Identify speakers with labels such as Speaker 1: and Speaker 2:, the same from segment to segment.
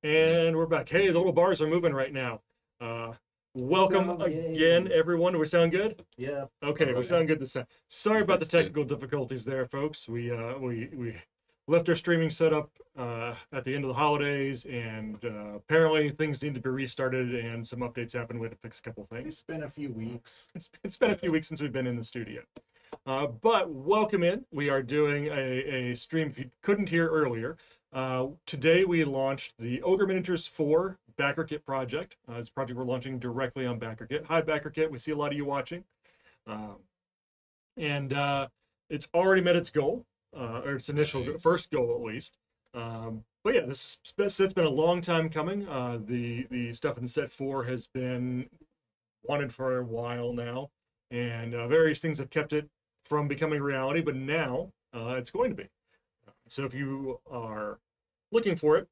Speaker 1: And we're back. Hey, the little bars are moving right now. Welcome again, everyone. Do we sound good?
Speaker 2: Yeah.
Speaker 1: Okay, we sound good this time. Sorry about the
Speaker 3: Fixed it.
Speaker 1: technical difficulties there, folks. We left our streaming setup at the end of the holidays, and apparently things need to be restarted, and some updates happened. We had to fix a couple things.
Speaker 2: It's been a few weeks.
Speaker 1: It's been a few weeks since we've been in the studio. But welcome in. We are doing a stream, if you couldn't hear earlier. Today we launched the Ogre Miniatures 4 BackerKit project. It's a project we're launching directly on BackerKit. Hi, BackerKit. We see a lot of you watching. And it's already met its goal, or its initial first goal at least. But yeah, it's been a long time coming. The stuff in set 4 has been wanted for a while now, and various things have kept it from becoming reality, but now it's going to be. So if you are looking for it,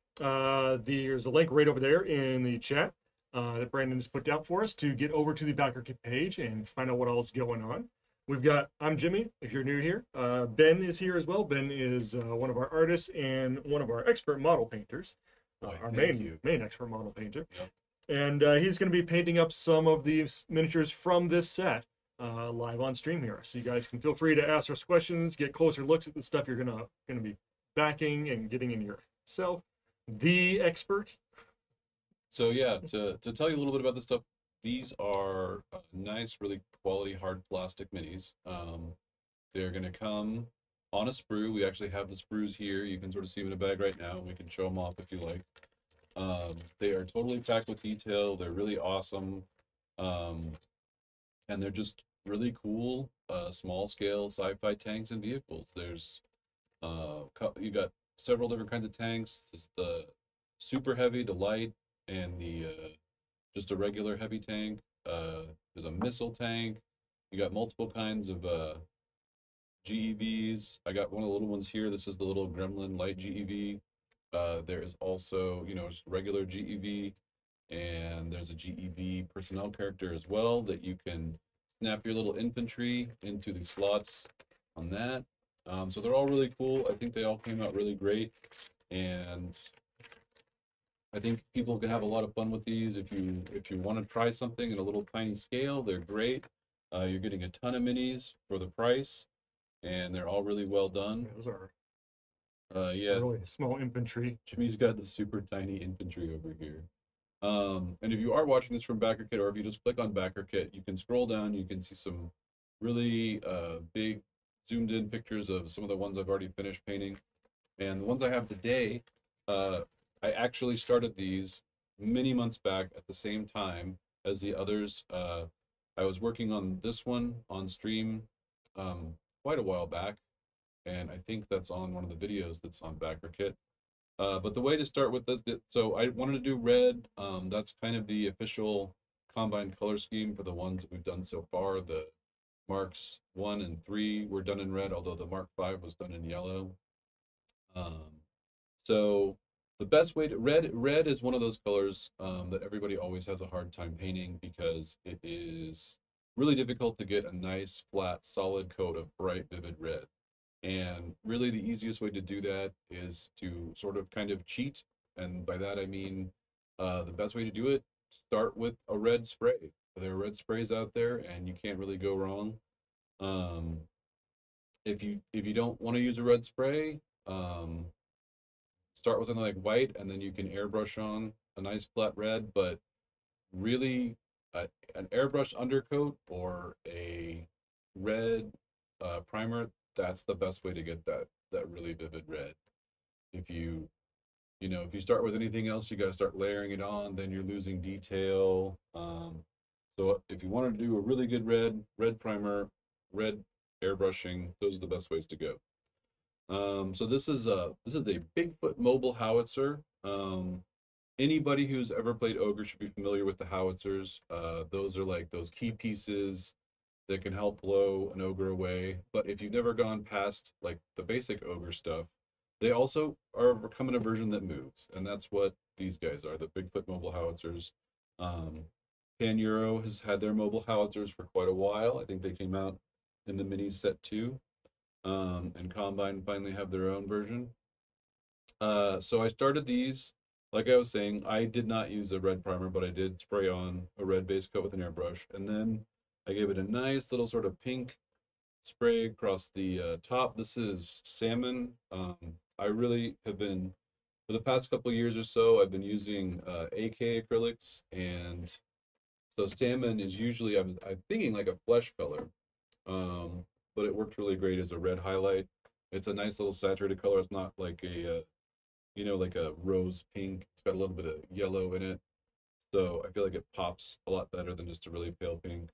Speaker 1: there's a link right over there in the chat that Brandon has put down for us to get over to the BackerKit page and find out what else is going on. We've got, I'm Jimmy, if you're new here. Ben is here as well. Ben is one of our artists and one of our expert model painters, our main expert model painter.
Speaker 3: Yep.
Speaker 1: And he's going to be painting up some of these miniatures from this set live on stream here. So you guys can feel free to ask us questions, get closer looks at the stuff you're gonna be backing and getting in yourself. The expert.
Speaker 3: So yeah, to tell you a little bit about this stuff, these are nice, really quality hard plastic minis. They're gonna come on a sprue. We actually have the sprues here. You can sort of see them in a bag right now. We can show them off if you like. They are totally packed with detail. They're really awesome. And they're just really cool, small scale sci-fi tanks and vehicles. There's you got several different kinds of tanks. There's the super heavy, the light, and the just a regular heavy tank. There's a missile tank. You got multiple kinds of GEVs. I got one of the little ones here. This is the little Gremlin light GEV. There is also, just regular GEV, and there's a GEV personnel character as well that you can snap your little infantry into the slots on that. So they're all really cool. I think they all came out really great, and I think people can have a lot of fun with these. If you want to try something in a little tiny scale, they're great. You're getting a ton of minis for the price, and they're all really well done.
Speaker 1: Those are
Speaker 3: yeah,
Speaker 1: really small infantry.
Speaker 3: Jimmy's got the super tiny infantry over here. And if you are watching this from BackerKit, or if you just click on BackerKit, you can scroll down. You can see some really big zoomed in pictures of some of the ones I've already finished painting. And the ones I have today, I actually started these many months back at the same time as the others. I was working on this one on stream quite a while back, and I think that's on one of the videos that's on BackerKit. But the way to start with this, so I wanted to do red. That's kind of the official combined color scheme for the ones that we've done so far. The Marks 1 and 3 were done in red, although the Mark 5 was done in yellow. So the best way to, red is one of those colors that everybody always has a hard time painting because it is really difficult to get a nice, flat, solid coat of bright, vivid red. And really the easiest way to do that is to sort of kind of cheat. And by that I mean the best way to do it, start with a red spray. There are red sprays out there and you can't really go wrong. If you don't want to use a red spray, start with something like white, and then you can airbrush on a nice flat red. But really an airbrush undercoat or a red primer, that's the best way to get that really vivid red. If you start with anything else, you got to start layering it on, then you're losing detail. So if you want to do a really good red primer, red airbrushing, those are the best ways to go. So this is a Bigfoot mobile howitzer. Anybody who's ever played Ogre should be familiar with the howitzers. Those are like those key pieces that can help blow an ogre away. But if you've never gone past like the basic ogre stuff, they also are coming a version that moves, and that's what these guys are, the Bigfoot mobile howitzers. Pan Euro has had their mobile howitzers for quite a while. I think they came out in the mini set 2, and Combine finally have their own version. So I started these like I was saying, I did not use a red primer, but I did spray on a red base coat with an airbrush, and then I gave it a nice little sort of pink spray across the top. This is salmon. I really have been, for the past couple years or so, I've been using AK acrylics, and so salmon is usually, I'm thinking like a flesh color, but it works really great as a red highlight. It's a nice little saturated color. It's not like a, like a rose pink. It's got a little bit of yellow in it. So I feel like it pops a lot better than just a really pale pink.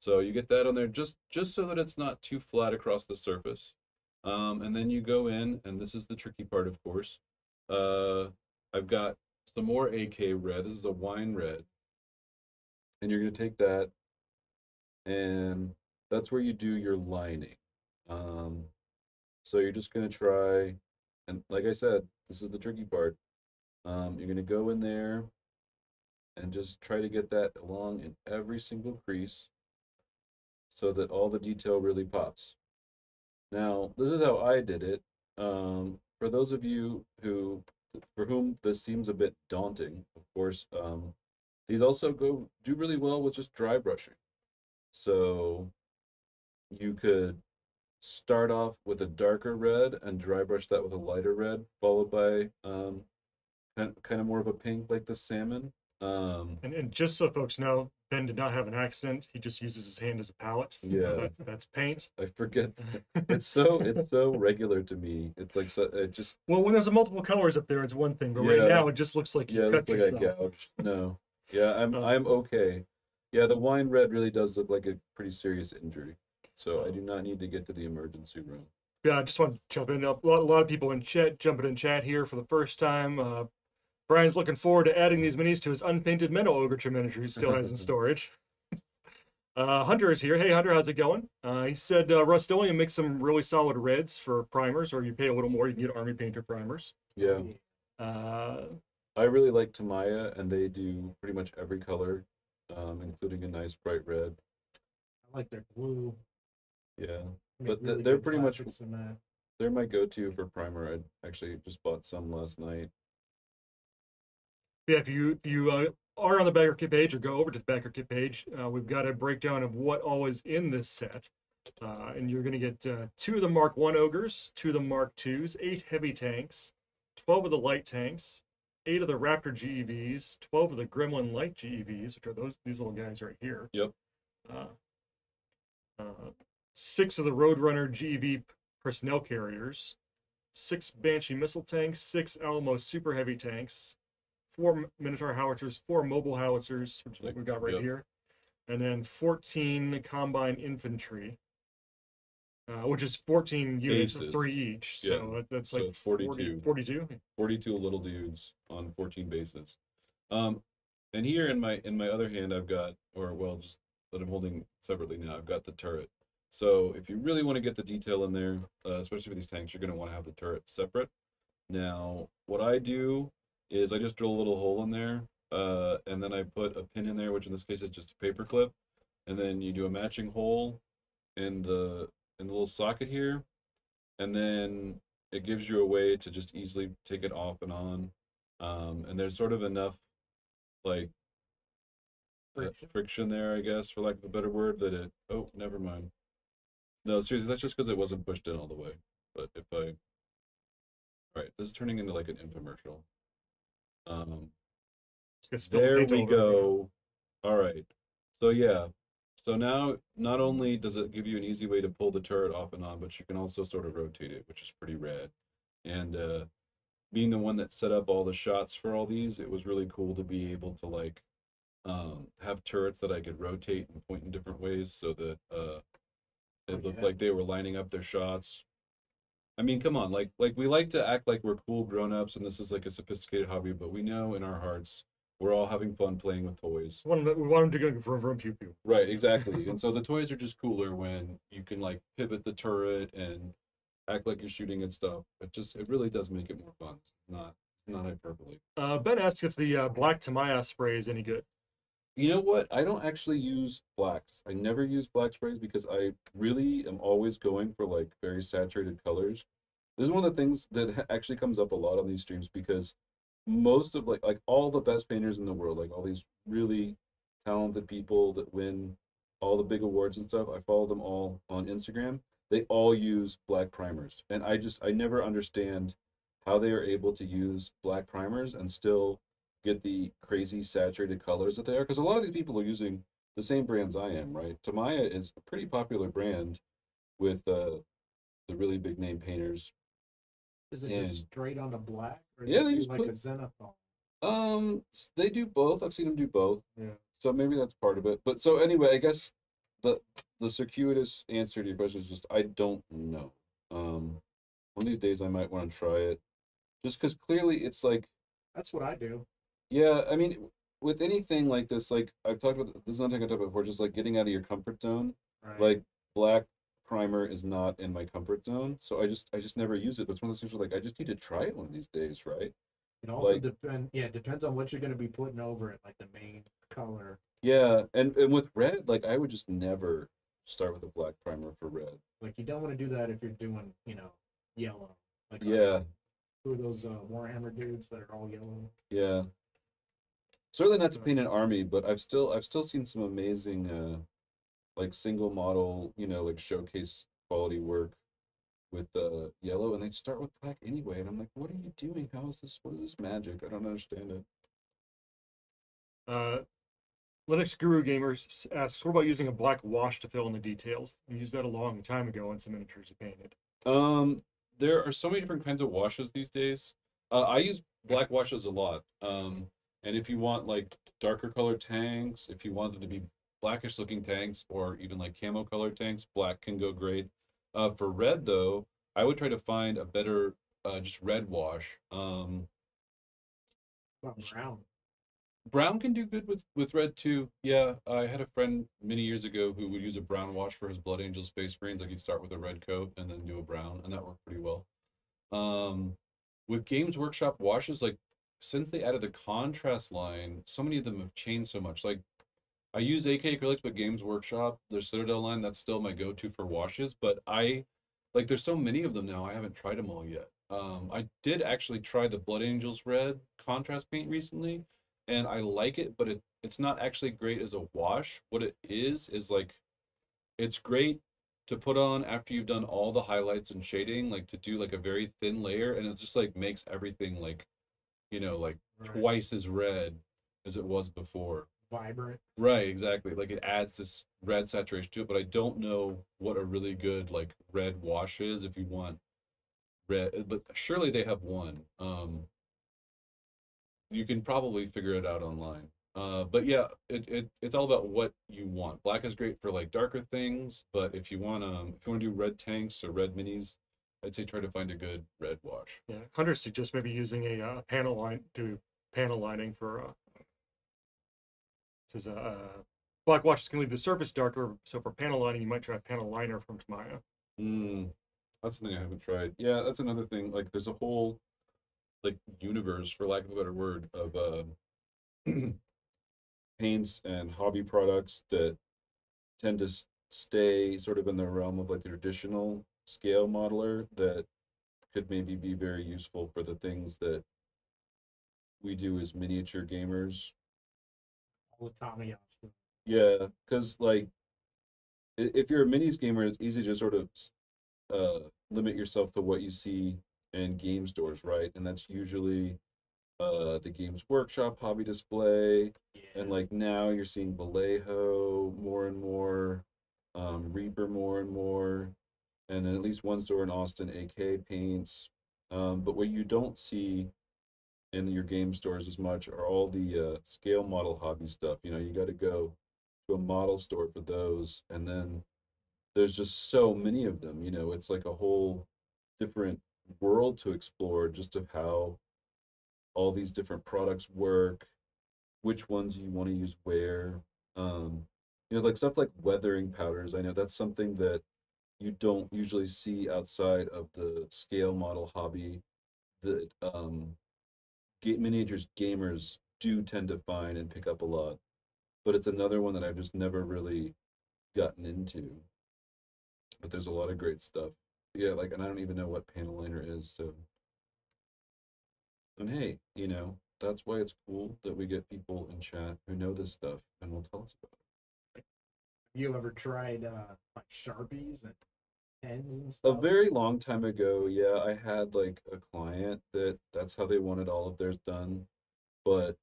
Speaker 3: So you get that on there just so that it's not too flat across the surface. And then you go in, and this is the tricky part, of course. I've got some more AK red. This is a wine red. And you're going to take that, and that's where you do your lining. Um, so you're just going to try, and like I said, this is the tricky part. You're going to go in there and just try to get that along in every single crease so that all the detail really pops. Now, this is how I did it. For those of you for whom this seems a bit daunting, of course, these also do really well with just dry brushing. So you could start off with a darker red and dry brush that with a lighter red, followed by kind of more of a pink like the salmon.
Speaker 1: And just so folks know, Ben did not have an accent. He just uses his hand as a palette.
Speaker 3: Yeah,
Speaker 1: That's paint.
Speaker 3: I forget. It's so regular to me. It's like so it just
Speaker 1: Well, when there's a multiple colors up there, it's one thing, but right
Speaker 3: yeah
Speaker 1: now it just looks like you
Speaker 3: yeah it
Speaker 1: cut
Speaker 3: looks like I
Speaker 1: yourself.
Speaker 3: gouged. No, yeah,
Speaker 1: Uh,
Speaker 3: I'm okay. Yeah, the wine red really does look like a pretty serious injury, so I do not need to get to the emergency room.
Speaker 1: yeah, I just want to jump in. A lot of people in chat jumping in chat here for the first time. Brian's looking forward to adding these minis to his unpainted Minnow Ogre miniature he still has in storage. Hunter is here. Hey, Hunter, how's it going? He said Rust-Oleum makes some really solid reds for primers, or you pay a little more, you can get Army Painter primers.
Speaker 3: Yeah,
Speaker 1: Uh,
Speaker 3: I really like Tamaya, and they do pretty much every color, including a nice bright red.
Speaker 2: I like their blue.
Speaker 3: Yeah,
Speaker 2: Make
Speaker 3: but
Speaker 2: really
Speaker 3: they're
Speaker 2: good
Speaker 3: pretty much
Speaker 2: classics in that.
Speaker 3: they're my go-to for primer. I actually just bought some last night.
Speaker 1: yeah, if you are on the BackerKit page or go over to the BackerKit page, we've got a breakdown of what all is in this set. And you're going to get 2 of the Mark 1 Ogres, 2 of the Mark 2s, 8 heavy tanks, 12 of the light tanks, 8 of the Raptor GEVs, 12 of the Gremlin light GEVs, which are these little guys right here.
Speaker 3: Yep.
Speaker 1: Uh, uh, 6 of the Roadrunner GEV personnel carriers, 6 Banshee missile tanks, 6 Alamo super heavy tanks, 4 Minotaur howitzers, 4 mobile howitzers, which is what we got right
Speaker 3: Yep.
Speaker 1: here, and then 14 combine infantry, which is 14 units of
Speaker 3: Aces.
Speaker 1: 3 each. So that's
Speaker 3: So
Speaker 1: like
Speaker 3: it's 42.
Speaker 1: 42.
Speaker 3: 42 little dudes on 14 bases. And here in my other hand, I've got, or well, just that I'm holding separately now, I've got the turret. So if you really want to get the detail in there, especially with these tanks, you're going to want to have the turret separate. Now, what I do is I just drill a little hole in there, and then I put a pin in there, which in this case is just a paper clip, and then you do a matching hole in the little socket here, and then it gives you a way to just easily take it off and on. And there's sort of enough like friction there, I guess, for lack of a better word, that it, oh, never mind. No, seriously, that's just because it wasn't pushed in all the way. But if I, all right, this is turning into like an infomercial. There we go. All right. So yeah. So now not only does it give you an easy way to pull the turret off and on, but you can also sort of rotate it, which is pretty rad. And being the one that set up all the shots for all these, it was really cool to be able to like have turrets that I could rotate and point in different ways so that it looked like they were lining up their shots. I mean, come on, like we like to act like we're cool grown-ups and this is like a sophisticated hobby, but we know in our hearts we're all having fun playing with toys.
Speaker 1: We want them to go vroom vroom pew pew.
Speaker 3: Right, exactly. And so the toys are just cooler when you can like pivot the turret and act like you're shooting and stuff. It really does make it more fun. It's not hyperbole.
Speaker 1: Ben asked if the black Tamaya spray is any good.
Speaker 3: You know what? I don't actually use blacks. I never use black sprays because I really am always going for like very saturated colors. This is one of the things that actually comes up a lot on these streams because most of like all the best painters in the world, like all these really talented people that win all the big awards and stuff. I follow them all on Instagram. They all use black primers, and I never understand how they are able to use black primers and still get the crazy saturated colors that they are. Because a lot of these people are using the same brands I am, right? Tamaya is a pretty popular brand with the really big name painters.
Speaker 2: Is it
Speaker 3: And
Speaker 2: just straight on the black, or
Speaker 3: yeah,
Speaker 2: do
Speaker 3: they
Speaker 2: do
Speaker 3: just
Speaker 2: like
Speaker 3: put
Speaker 2: a zenithal?
Speaker 3: they do both. I've seen them do both.
Speaker 1: Yeah.
Speaker 3: So maybe that's part of it. But so anyway, I guess the the circuitous answer to your question is just I don't know. One of these days I might want to try it. Just because clearly it's like,
Speaker 2: That's what I do.
Speaker 3: yeah, I mean, with anything like this, like I've talked about, this is another thing I talked about before, just like getting out of your comfort zone.
Speaker 2: Right.
Speaker 3: Like black primer is not in my comfort zone, so I just never use it. But it's one of those things where like I just need to try it one of these days, right?
Speaker 2: It also
Speaker 3: Like,
Speaker 2: depends on what you're going to be putting over it, like the main color.
Speaker 3: yeah, and with red, like I would just never start with a black primer for red.
Speaker 2: Like you don't want to do that if you're doing, yellow. Like
Speaker 3: Yeah,
Speaker 2: who are those Warhammer dudes that are all yellow?
Speaker 3: yeah. Certainly not to paint an army, but I've still seen some amazing like single model, like showcase quality work with yellow, and they start with black anyway, and I'm like, what are you doing? How is this? What is this magic? I don't understand it.
Speaker 1: Uh, Linux Guru Gamers asks, what about using a black wash to fill in the details? We used that a long time ago in some miniatures you painted.
Speaker 3: There are so many different kinds of washes these days. I use black washes a lot. And if you want like darker colored tanks, if you want them to be blackish looking tanks, or even like camo colored tanks, black can go great. For red though, I would try to find a better just red wash.
Speaker 2: Well, brown.
Speaker 3: Brown can do good with red too. Yeah, I had a friend many years ago who would use a brown wash for his Blood Angel Space Marines. Like he'd start with a red coat and then do a brown, and that worked pretty well. Um, with Games Workshop washes, like since they added the contrast line, so many of them have changed so much. Like I use AK acrylics, but Games Workshop, their Citadel line, that's still my go-to for washes. But I like there's so many of them now. I haven't tried them all yet. I did actually try the Blood Angels red contrast paint recently, and I like it, but it's not actually great as a wash. What it is like it's great to put on after you've done all the highlights and shading, like to do like a very thin layer, and it just like makes everything like, like
Speaker 2: Right.
Speaker 3: twice as red as it was before.
Speaker 2: Vibrant.
Speaker 3: Right, exactly. Like it adds this red saturation to it, but I don't know what a really good like red wash is if you want red, but surely they have one. You can probably figure it out online. But yeah, it's all about what you want. Black is great for like darker things, but if you want to do red tanks or red minis, I'd say try to find a good red wash.
Speaker 1: Yeah, Hunter suggests maybe using a panel lining for says black washes can leave the surface darker, so for panel lining you might try a panel liner from Tamaya.
Speaker 3: That's something I haven't tried. Yeah, that's another thing. Like there's a whole like universe, for lack of a better word, of paints and hobby products that tend to stay sort of in the realm of like the traditional scale modeler that could maybe be very useful for the things that we do as miniature gamers.
Speaker 2: All the Tommy Austin.
Speaker 3: Yeah, because like if you're a minis gamer, it's easy to sort of limit yourself to what you see in game stores, right? And that's usually the Games Workshop hobby display,
Speaker 2: Yeah.
Speaker 3: and like now you're seeing Vallejo more and more, Reaper more and more, and then at least one store in Austin, AK paints. But what you don't see in your game stores as much are all the scale model hobby stuff. You got to go to a model store for those, and then there's just so many of them. It's like a whole different world to explore just of how all these different products work, which ones you want to use where. Like stuff like weathering powders. I know that's something that you don't usually see outside of the scale model hobby that miniatures gamers do tend to find and pick up a lot. But it's another one that I've just never really gotten into. But there's a lot of great stuff. Yeah, like, and I don't even know what panel liner is, so And hey, that's why it's cool that we get people in chat who know this stuff and will tell us about it.
Speaker 2: You ever tried like Sharpies and pens and
Speaker 3: A
Speaker 2: stuff?
Speaker 3: very long time ago, yeah, I had like a client that's how they wanted all of theirs done. But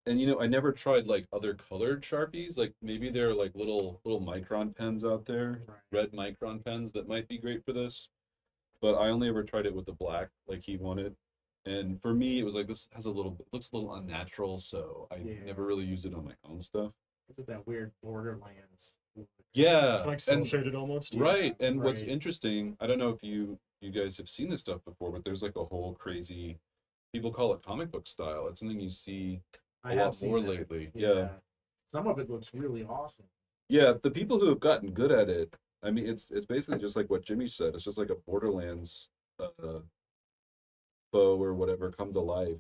Speaker 3: and I never tried like other colored Sharpies. Like maybe there are like little micron pens out there,
Speaker 2: Right.
Speaker 3: red micron pens that might be great for this. But I only ever tried it with the black like he wanted. And for me, it was like this has a little looks a little unnatural, so I
Speaker 2: Yeah.
Speaker 3: never really used it on my own stuff.
Speaker 2: Is it that weird Borderlands look?
Speaker 3: Yeah,
Speaker 1: Like cel shaded almost.
Speaker 3: right. And what's
Speaker 2: right.
Speaker 3: interesting, I don't know if you guys have seen this stuff before, but there's like a whole crazy, people call it comic book style. It's something you see
Speaker 2: I
Speaker 3: a
Speaker 2: have
Speaker 3: lot
Speaker 2: seen
Speaker 3: more
Speaker 2: that.
Speaker 3: lately. Yeah.
Speaker 2: Some of it looks really awesome.
Speaker 3: Yeah, the people who have gotten good at it, I mean, it's basically just like what Jimmy said. It's just like a Borderlands foe or whatever come to life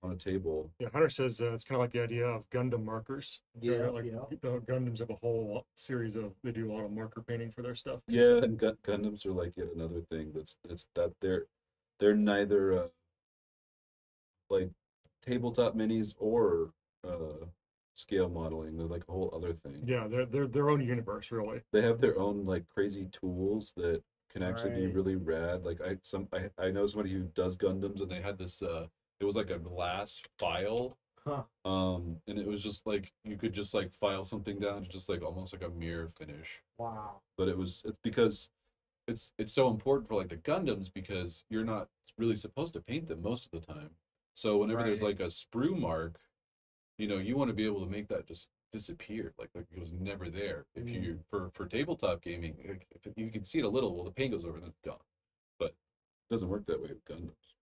Speaker 3: on a table.
Speaker 1: Yeah, Hunter says it's kind of like the idea of Gundam markers.
Speaker 2: Yeah,
Speaker 1: like
Speaker 2: yeah.
Speaker 1: the Gundams have a whole series of, they do a lot of marker painting for their stuff.
Speaker 3: Yeah, and Gundams are like yet another thing it's that they're neither like tabletop minis or scale modeling. They're like a whole other thing.
Speaker 1: Yeah, they're their own universe, really.
Speaker 3: They have their own like crazy tools that can actually be
Speaker 2: Right.
Speaker 3: really rad. Like I know somebody who does Gundams, and they had this it was like a glass file.
Speaker 2: Huh.
Speaker 3: And it was just like you could just like file something down to just like almost like a mirror finish.
Speaker 2: Wow.
Speaker 3: But it's because it's so important for like the Gundams because you're not really supposed to paint them most of the time. So whenever there's
Speaker 2: Right.
Speaker 3: like a sprue mark, you want to be able to make that just disappear, like it was never there. If you for tabletop gaming, if you can see it a little, well, the paint goes over and it's gone. But it doesn't work that way with Gundams.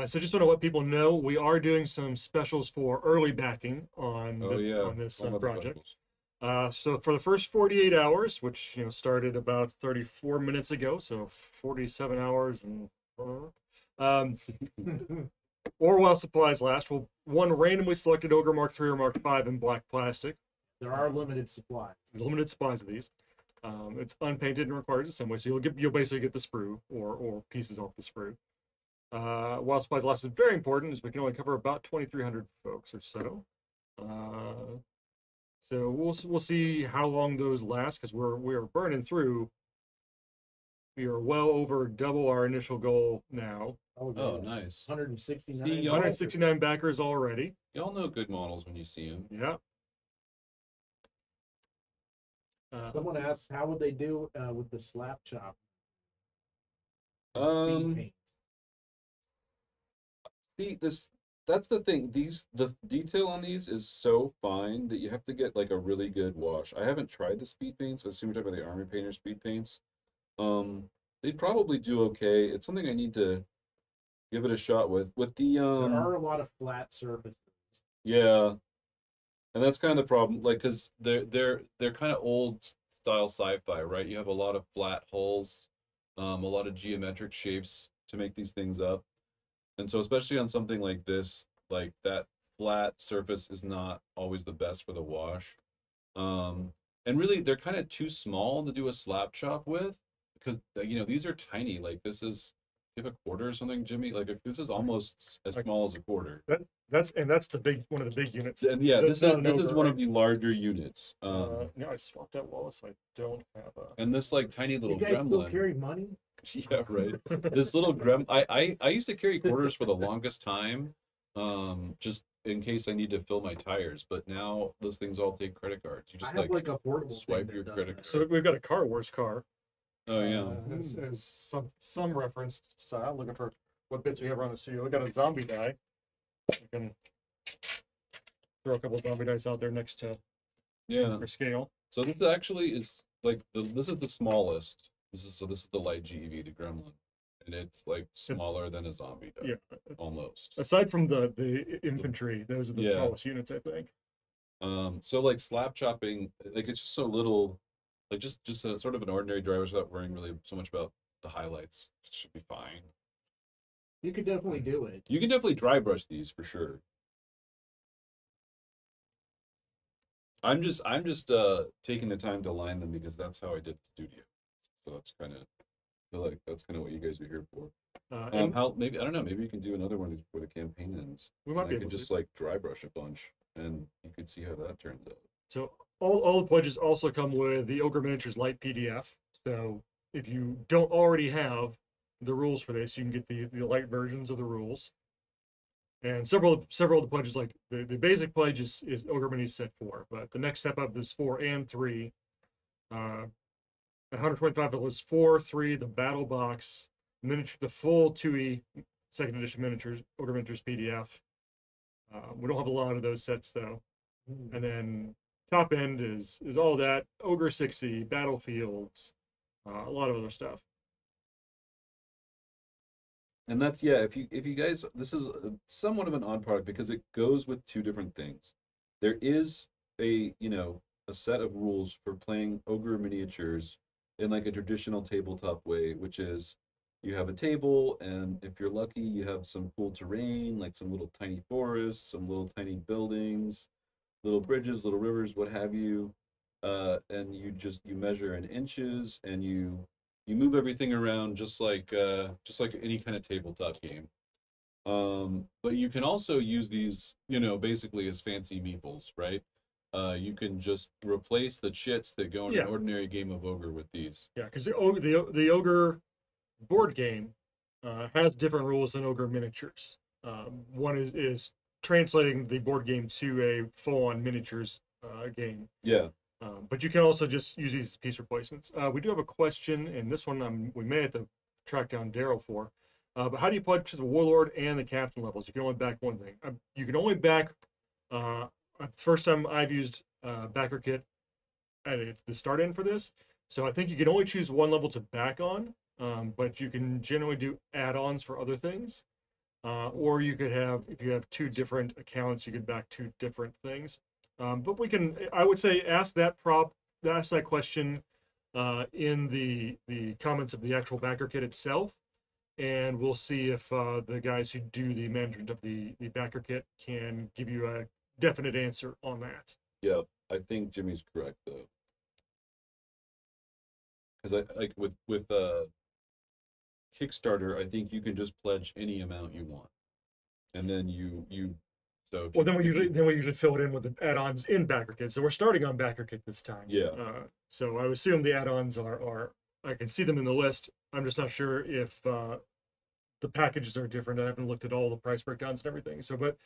Speaker 1: So just want to let people know we are doing some specials for early backing on
Speaker 3: Oh
Speaker 1: this
Speaker 3: yeah,
Speaker 1: on this
Speaker 3: I love
Speaker 1: project.
Speaker 3: specials.
Speaker 1: So for the first 48 hours, which started about 34 minutes ago, so 47 hours and or while supplies last, we'll one randomly selected Ogre Mark III or Mark V in black plastic.
Speaker 2: There are limited supplies.
Speaker 1: Limited supplies of these. It's unpainted and requires assembly, so you'll basically get the sprue or pieces off the sprue. While supplies last is very important, as we can only cover about 2,300 folks or so. So we'll see how long those last, because we're burning through. We are well over double our initial goal now.
Speaker 3: Oh, nice.
Speaker 2: 169.
Speaker 3: See,
Speaker 1: 169 backers already.
Speaker 3: Y'all know good models when you see them.
Speaker 1: Yeah.
Speaker 2: Someone asked, how would they do with the slap chop?
Speaker 3: Um,
Speaker 2: Speed paint.
Speaker 3: See, that's the thing. The detail on these is so fine that you have to get like a really good wash. I haven't tried the speed paints. I assume you're talking about the Army Painter speed paints. They'd probably do okay. It's something I need to give it a shot with. With the
Speaker 2: There are a lot of flat surfaces.
Speaker 3: yeah, and that's kind of the problem. Like, cause they're kind of old style sci-fi, right? You have a lot of flat hulls, a lot of geometric shapes to make these things up. And so especially on something like this, like that flat surface is not always the best for the wash. And really they're kind of too small to do a slap chop with because these are tiny. Like this is, you have a quarter or something, Jimmy? Like this is almost as small as a quarter.
Speaker 1: That's one of the big units.
Speaker 3: And yeah,
Speaker 1: That's
Speaker 3: this is
Speaker 1: not an
Speaker 3: this is
Speaker 1: Ogre,
Speaker 3: one
Speaker 1: right?
Speaker 3: of the larger units.
Speaker 1: I swapped out Wallace, so I don't have a.
Speaker 3: And this like tiny little
Speaker 2: You guys still
Speaker 3: gremlin.
Speaker 2: carry money?
Speaker 3: Yeah, right. This little I used to carry quarters for the longest time, just in case I need to fill my tires. But now those things all take credit cards. You
Speaker 2: I
Speaker 3: just
Speaker 2: have like a portable
Speaker 3: swipe
Speaker 2: thing
Speaker 3: your
Speaker 2: that does
Speaker 3: credit
Speaker 2: that.
Speaker 1: So we've got a Car Wars car.
Speaker 3: Oh yeah.
Speaker 1: As some reference style. Looking for what bits we have around the studio. We got a zombie die. We can throw a couple of zombie dice out there next to
Speaker 3: Yeah.
Speaker 1: for scale.
Speaker 3: So this actually is like this is the smallest. This is the light GEV, the Gremlin, and it's like smaller than a zombie die.
Speaker 1: Yeah.
Speaker 3: Almost.
Speaker 1: Aside from the infantry, those are the
Speaker 3: Yeah.
Speaker 1: smallest units, I think.
Speaker 3: So like slap chopping, like it's just so little, like just a sort of an ordinary driver's without worrying really so much about the highlights. It should be fine.
Speaker 2: You could definitely do it.
Speaker 3: You can definitely dry brush these for sure. I'm just taking the time to line them because that's how I did the studio. So that's kind of feel like that's kind of what you guys are here for.
Speaker 1: And
Speaker 3: How maybe I don't know. Maybe you can do another one before the campaign ends.
Speaker 1: we might
Speaker 3: And
Speaker 1: be
Speaker 3: I
Speaker 1: able
Speaker 3: could
Speaker 1: to.
Speaker 3: just like dry brush a bunch, and you could see how that turns out.
Speaker 1: So all the pledges also come with the Ogre Miniatures Lite PDF. So if you don't already have the rules for this, you can get the light versions of the rules. And several of the pledges, like the basic pledge is Ogre Mini set 4, but the next step up is 4 and 3. At 125 it was 4, 3, the battle box, miniature, the full 2E second edition miniatures, Ogre Miniatures PDF. We don't have a lot of those sets though. And then top end is all that Ogre 6E, Battlefields, a lot of other stuff.
Speaker 3: And that's if you guys, this is somewhat of an odd product because it goes with two different things. There is a a set of rules for playing Ogre Miniatures in like a traditional tabletop way, which is you have a table, and if you're lucky, you have some cool terrain, like some little tiny forests, some little tiny buildings, little bridges, little rivers, what have you. And you measure in inches, and you move everything around just like any kind of tabletop game. But you can also use these, basically as fancy meeples, right? You can just replace the chits that go in an ordinary game of Ogre with these.
Speaker 1: Yeah, because the Ogre board game has different rules than Ogre Miniatures. One is translating the board game to a full-on miniatures game.
Speaker 3: Yeah.
Speaker 1: But you can also just use these as piece replacements. We do have a question, and this one we may have to track down Daryl for. But how do you pledge to the Warlord and the Captain levels? You can only back one thing. You can only back. First time I've used BackerKit at the start end for this, so I think you can only choose one level to back on. But you can generally do add-ons for other things. Or you could have, if you have two different accounts, you could back two different things. But I would say, ask that question in the comments of the actual BackerKit itself, and we'll see if the guys who do the management of the BackerKit can give you a definite answer on that.
Speaker 3: Yeah, I think Jimmy's correct though, because I like with Kickstarter, I think you can just pledge any amount you want, and then
Speaker 1: then we usually fill it in with the add-ons in BackerKit. So we're starting on BackerKit this time.
Speaker 3: Yeah.
Speaker 1: So I assume the add-ons are I can see them in the list. I'm just not sure if the packages are different. I haven't looked at all the price breakdowns and everything. So, but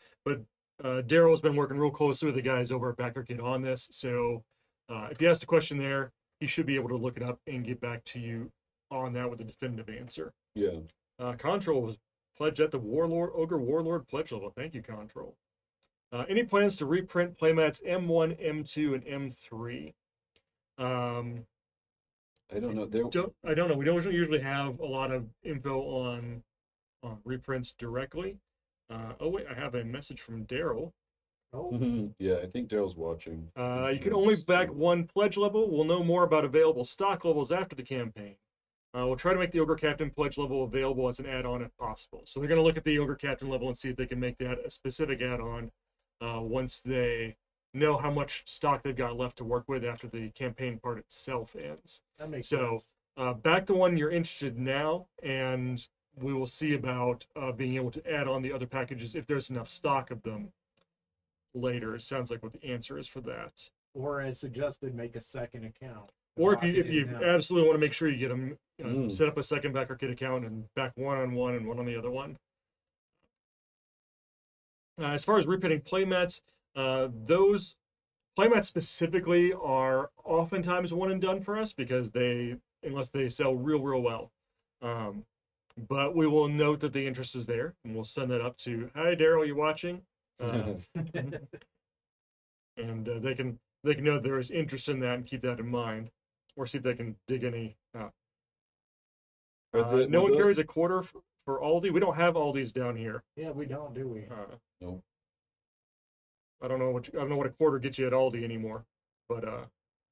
Speaker 1: Daryl's been working real closely with the guys over at BackerKit on this. So if you ask the question there, he should be able to look it up and get back to you on that with a definitive answer.
Speaker 3: Yeah.
Speaker 1: Control was pledged at the Ogre Warlord pledge level. Thank you, Control. Any plans to reprint playmats M1, M2, and M3?
Speaker 3: I don't know.
Speaker 1: I don't know. We don't usually have a lot of info on reprints directly. Oh wait, I have a message from Daryl.
Speaker 2: Oh.
Speaker 3: Yeah, I think Daryl's watching.
Speaker 1: You can only back one pledge level. We'll know more about available stock levels after the campaign. We'll try to make the Ogre Captain pledge level available as an add-on if possible. So they're going to look at the Ogre Captain level and see if they can make that a specific add-on once they know how much stock they've got left to work with after the campaign part itself ends.
Speaker 2: That makes sense.
Speaker 1: Back the one you're interested in now, and we will see about being able to add on the other packages if there's enough stock of them later. It sounds like what the answer is for that.
Speaker 2: Or as suggested, make a second account.
Speaker 1: Or if you absolutely want to make sure you get them, set up a second BackerKit account and back one on one and one on the other one. As far as reprinting playmats, those playmats specifically are oftentimes one and done for us because unless they sell real well. But we will note that the interest is there, and we'll send that up to, hi Daryl, you watching? And they can know there is interest in that and keep that in mind, or see if they can dig any out. No one carries a quarter for Aldi. We don't have Aldi's down here.
Speaker 2: Yeah, we don't, do we?
Speaker 3: Nope.
Speaker 1: I don't know what a quarter gets you at Aldi anymore, but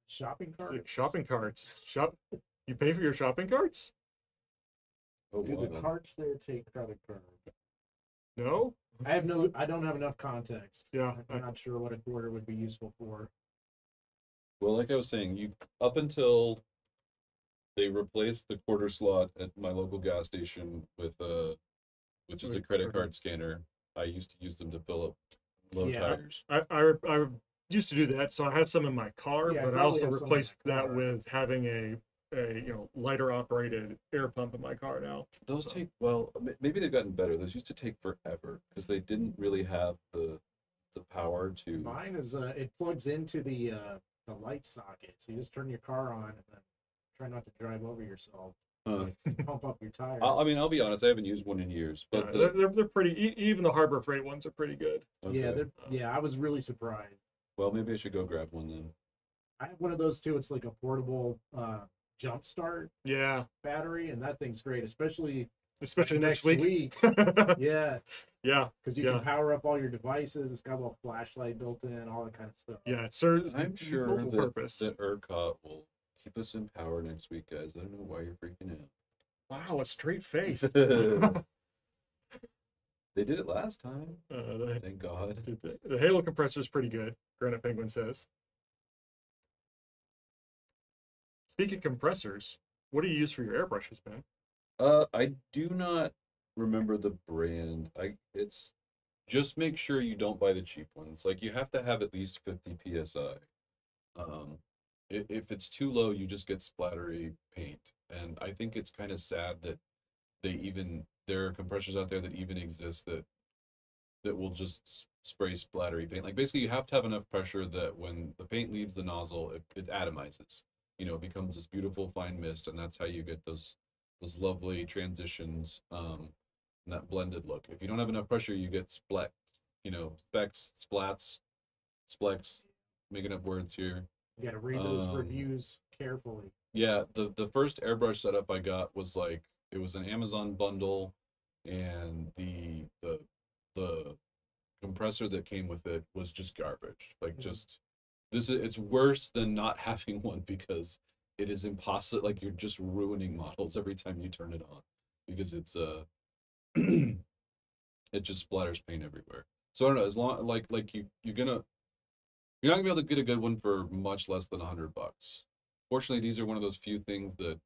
Speaker 2: shopping carts.
Speaker 1: Shopping carts. You pay for your shopping carts?
Speaker 3: Oh,
Speaker 2: Do the carts there take credit card?
Speaker 1: No.
Speaker 2: I don't have enough context.
Speaker 1: Yeah.
Speaker 2: I'm not sure what a quarter would be useful for.
Speaker 3: Well, like I was saying, up until They replaced the quarter slot at my local gas station with which is the credit card scanner. I used to use them to fill up low tires.
Speaker 1: I used to do that, so I have some in my car,
Speaker 2: Yeah,
Speaker 1: but I
Speaker 2: probably
Speaker 1: also
Speaker 2: have some in
Speaker 1: replaced
Speaker 2: my
Speaker 1: that
Speaker 2: car.
Speaker 1: with having a lighter operated air pump in my car now.
Speaker 3: Those
Speaker 1: So,
Speaker 3: take, well, maybe they've gotten better. Those used to take forever because they didn't really have the power to.
Speaker 2: Mine is it plugs into the light socket, so you just turn your car on and then try not to drive over yourself. Pump up your tires.
Speaker 3: I mean, I'll be honest, I haven't used one in years, but
Speaker 1: they're pretty. Even the Harbor Freight ones are pretty good.
Speaker 3: okay.
Speaker 2: Yeah, I was really surprised.
Speaker 3: Well, maybe I should go grab one then.
Speaker 2: I have one of those too. It's like a portable jump start
Speaker 1: Yeah,
Speaker 2: battery, and that thing's great, especially
Speaker 1: next week.
Speaker 2: Yeah,
Speaker 1: Yeah,
Speaker 2: because you can power up all your devices. It's got a little flashlight built in, all that kind of stuff.
Speaker 1: yeah. It serves
Speaker 3: I'm sure
Speaker 1: multiple purpose.
Speaker 3: that ERCOT will keep us in power next week, guys. I don't know why you're freaking out.
Speaker 1: Wow, a straight face.
Speaker 3: They did it last time. Thank God.
Speaker 1: The Halo compressor is pretty good, Granite Penguin says. Speaking of compressors, what do you use for your airbrushes, man?
Speaker 3: I do not remember the brand. It's just make sure you don't buy the cheap ones. Like you have to have at least 50 psi. If it's too low, you just get splattery paint. And I think it's kind of sad that there are compressors out there that even exist that will just spray splattery paint. Like basically you have to have enough pressure that when the paint leaves the nozzle, it atomizes. It becomes this beautiful fine mist, and that's how you get those lovely transitions, and that blended look. If you don't have enough pressure, you get splecks, splats, splecks, making up words here.
Speaker 2: You got to read those reviews carefully.
Speaker 3: Yeah, the first airbrush setup I got was like, it was an Amazon bundle, and the compressor that came with it was just garbage. Like it's worse than not having one because it is impossible. Like you're just ruining models every time you turn it on because it's it just splatters paint everywhere. So I don't know, as long like you're not gonna be able to get a good one for much less than $100. Fortunately, these are one of those few things that,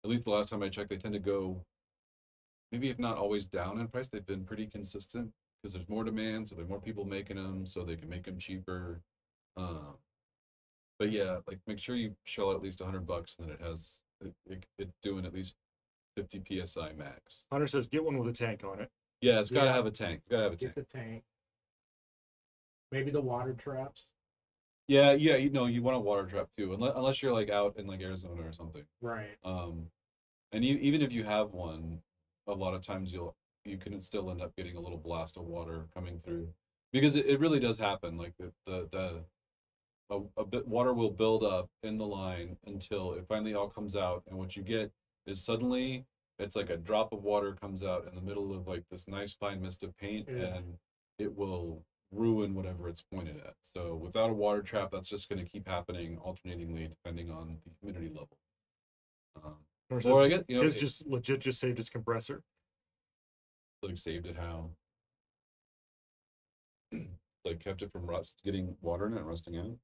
Speaker 3: at least the last time I checked, they tend to go, maybe if not always down in price, they've been pretty consistent because there's more demand, so there are more people making them, so they can make them cheaper. But yeah, like make sure you shell out at least $100, and then it's doing at least 50 psi max.
Speaker 1: Hunter says get one with a tank on it.
Speaker 3: Yeah, it's gotta have a tank.
Speaker 2: Get the tank. Maybe the water traps.
Speaker 3: Yeah, you want a water trap too, unless you're like out in like Arizona or something.
Speaker 2: Right.
Speaker 3: And even if you have one, a lot of times you can still end up getting a little blast of water coming through, because it really does happen. Like a bit water will build up in the line until it finally all comes out, and what you get is suddenly it's like a drop of water comes out in the middle of like this nice fine mist of paint, and it will ruin whatever it's pointed at. So without a water trap, that's just going to keep happening alternatingly depending on the humidity level. Or I get
Speaker 1: his just legit just saved his compressor.
Speaker 3: Like saved it how? Like kept it from getting water in it and rusting out.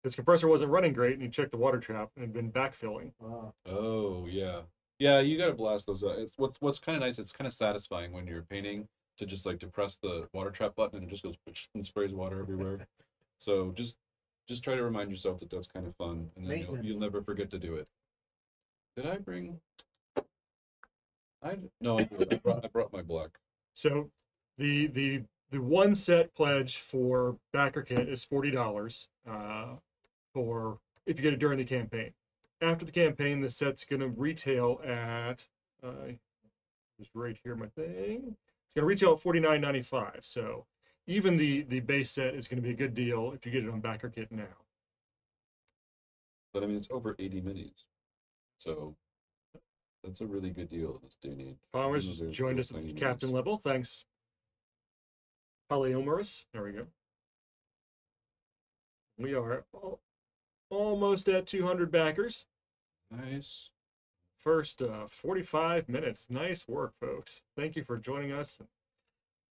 Speaker 1: His compressor wasn't running great, and he checked the water trap and had been backfilling.
Speaker 3: Oh yeah, you got to blast those out. It's what's kind of nice. It's kind of satisfying when you're painting to just like depress the water trap button and it just goes and sprays water everywhere. So just try to remind yourself that that's kind of fun, and then you'll never forget to do it. Did I bring? No, I brought my black.
Speaker 1: So the one set pledge for BackerKit is $40 for if you get it during the campaign. After the campaign, the set's going to retail at just right here my thing. It's going to retail at $49.95. So even the base set is going to be a good deal if you get it on BackerKit now.
Speaker 3: But I mean, it's over 80 minis, so that's a really good deal in this day and age.
Speaker 1: Palmer's just joined us at the captain level. Thanks, Paleomerus. There we go. We are almost at 200 backers.
Speaker 3: Nice.
Speaker 1: First 45 minutes. Nice work, folks. Thank you for joining us.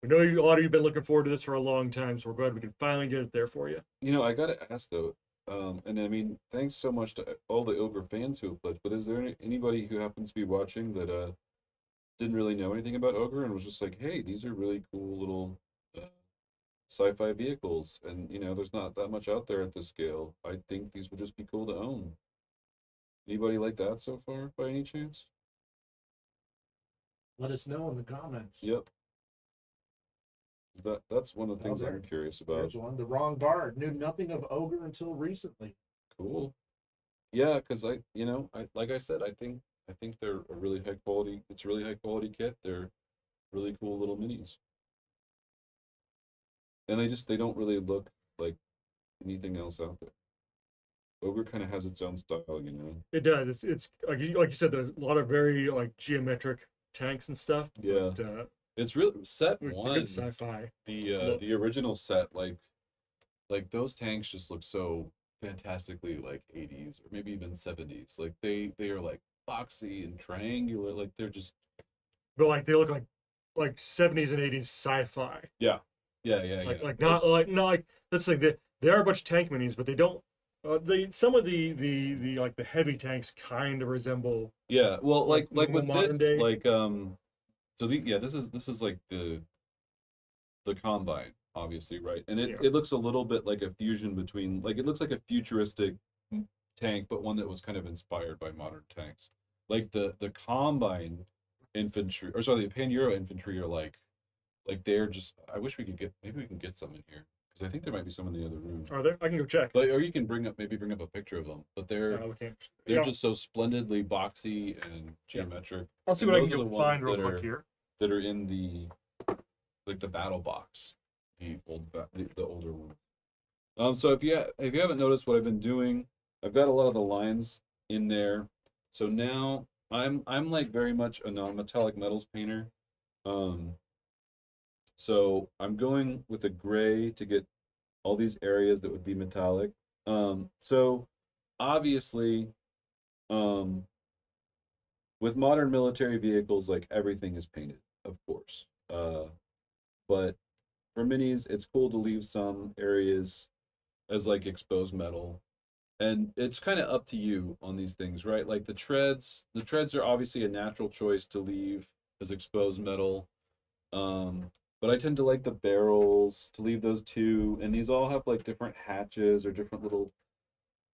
Speaker 1: We know a lot of you have been looking forward to this for a long time, so we're glad we can finally get it there for you.
Speaker 3: I got to ask, though, And I mean, thanks so much to all the Ogre fans who have pledged. But is there anybody who happens to be watching that didn't really know anything about Ogre and was just like, hey, these are really cool little uh, sci-fi vehicles, and you know, there's not that much out there at this scale. I think these would just be cool to own. Anybody like that so far, by any chance?
Speaker 2: Let us know in the comments.
Speaker 3: Yep. That's one of the things
Speaker 2: there-
Speaker 3: I'm curious about.
Speaker 2: There's one. The wrong bard knew nothing of Ogre until recently.
Speaker 3: Cool. Yeah, because like I said, I think they're a really high quality. It's a really high quality kit. They're really cool little minis, and they don't really look like anything else out there. Ogre kind of has its own style, you know.
Speaker 1: It does. It's like you said. There's a lot of very like geometric tanks and stuff.
Speaker 3: Yeah.
Speaker 1: But,
Speaker 3: It's really set
Speaker 1: it's
Speaker 3: one.
Speaker 1: a good sci-fi.
Speaker 3: The original set, like those tanks just look so fantastically like 80s or maybe even 70s. Like they are like boxy and triangular. Like they're just
Speaker 1: But like they look like 70s and 80s sci-fi.
Speaker 3: yeah.
Speaker 1: Like not like that's like they are a bunch of tank minis, but they don't. Some of the like the heavy tanks kind of resemble.
Speaker 3: Yeah, well, like with
Speaker 1: modern
Speaker 3: this,
Speaker 1: day.
Speaker 3: like so this is like the Combine, obviously, right? And
Speaker 1: Yeah.
Speaker 3: it looks a little bit like a fusion between, like, it looks like a futuristic tank, but one that was kind of inspired by modern tanks. Like the Combine infantry, or sorry, the Pan-Euro infantry are like they're just. I wish we could maybe we can get some in here because I think there might be some in the other room.
Speaker 1: Are there? I can go check.
Speaker 3: But or you can bring up a picture of them. But they're
Speaker 1: We can't.
Speaker 3: they're
Speaker 1: Yeah,
Speaker 3: just so splendidly boxy and geometric.
Speaker 1: I'll see
Speaker 3: and
Speaker 1: what I can
Speaker 3: those are
Speaker 1: go
Speaker 3: the ones
Speaker 1: find real quick here.
Speaker 3: that are in the battle box, the older one. So if you haven't noticed what I've been doing, I've got a lot of the lines in there. So now I'm like very much a non-metallic metals painter. So I'm going with a gray to get all these areas that would be metallic. So obviously, um, with modern military vehicles, like everything is painted, of course. But for minis, it's cool to leave some areas as like exposed metal. And it's kind of up to you on these things, right? Like the treads are obviously a natural choice to leave as exposed metal. But I tend to like the barrels to leave those too. And these all have like different hatches or different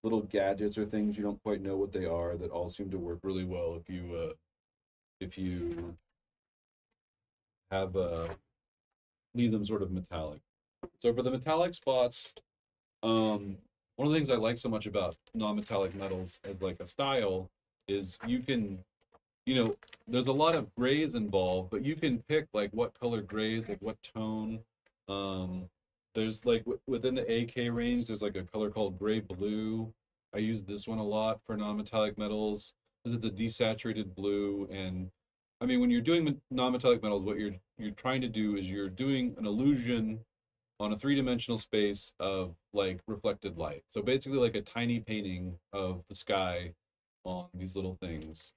Speaker 3: little gadgets or things you don't quite know what they are that all seem to work really well if you have leave them sort of metallic. So for the metallic spots, one of the things I like so much about non-metallic metals as like a style is you can, there's a lot of grays involved, but you can pick like what color grays, like what tone. There's like within the AK range, there's like a color called gray blue. I use this one a lot for non-metallic metals because it's a desaturated blue. And I mean, when you're doing non-metallic metals, what you're trying to do is you're doing an illusion on a three-dimensional space of like reflected light. So basically like a tiny painting of the sky on these little things.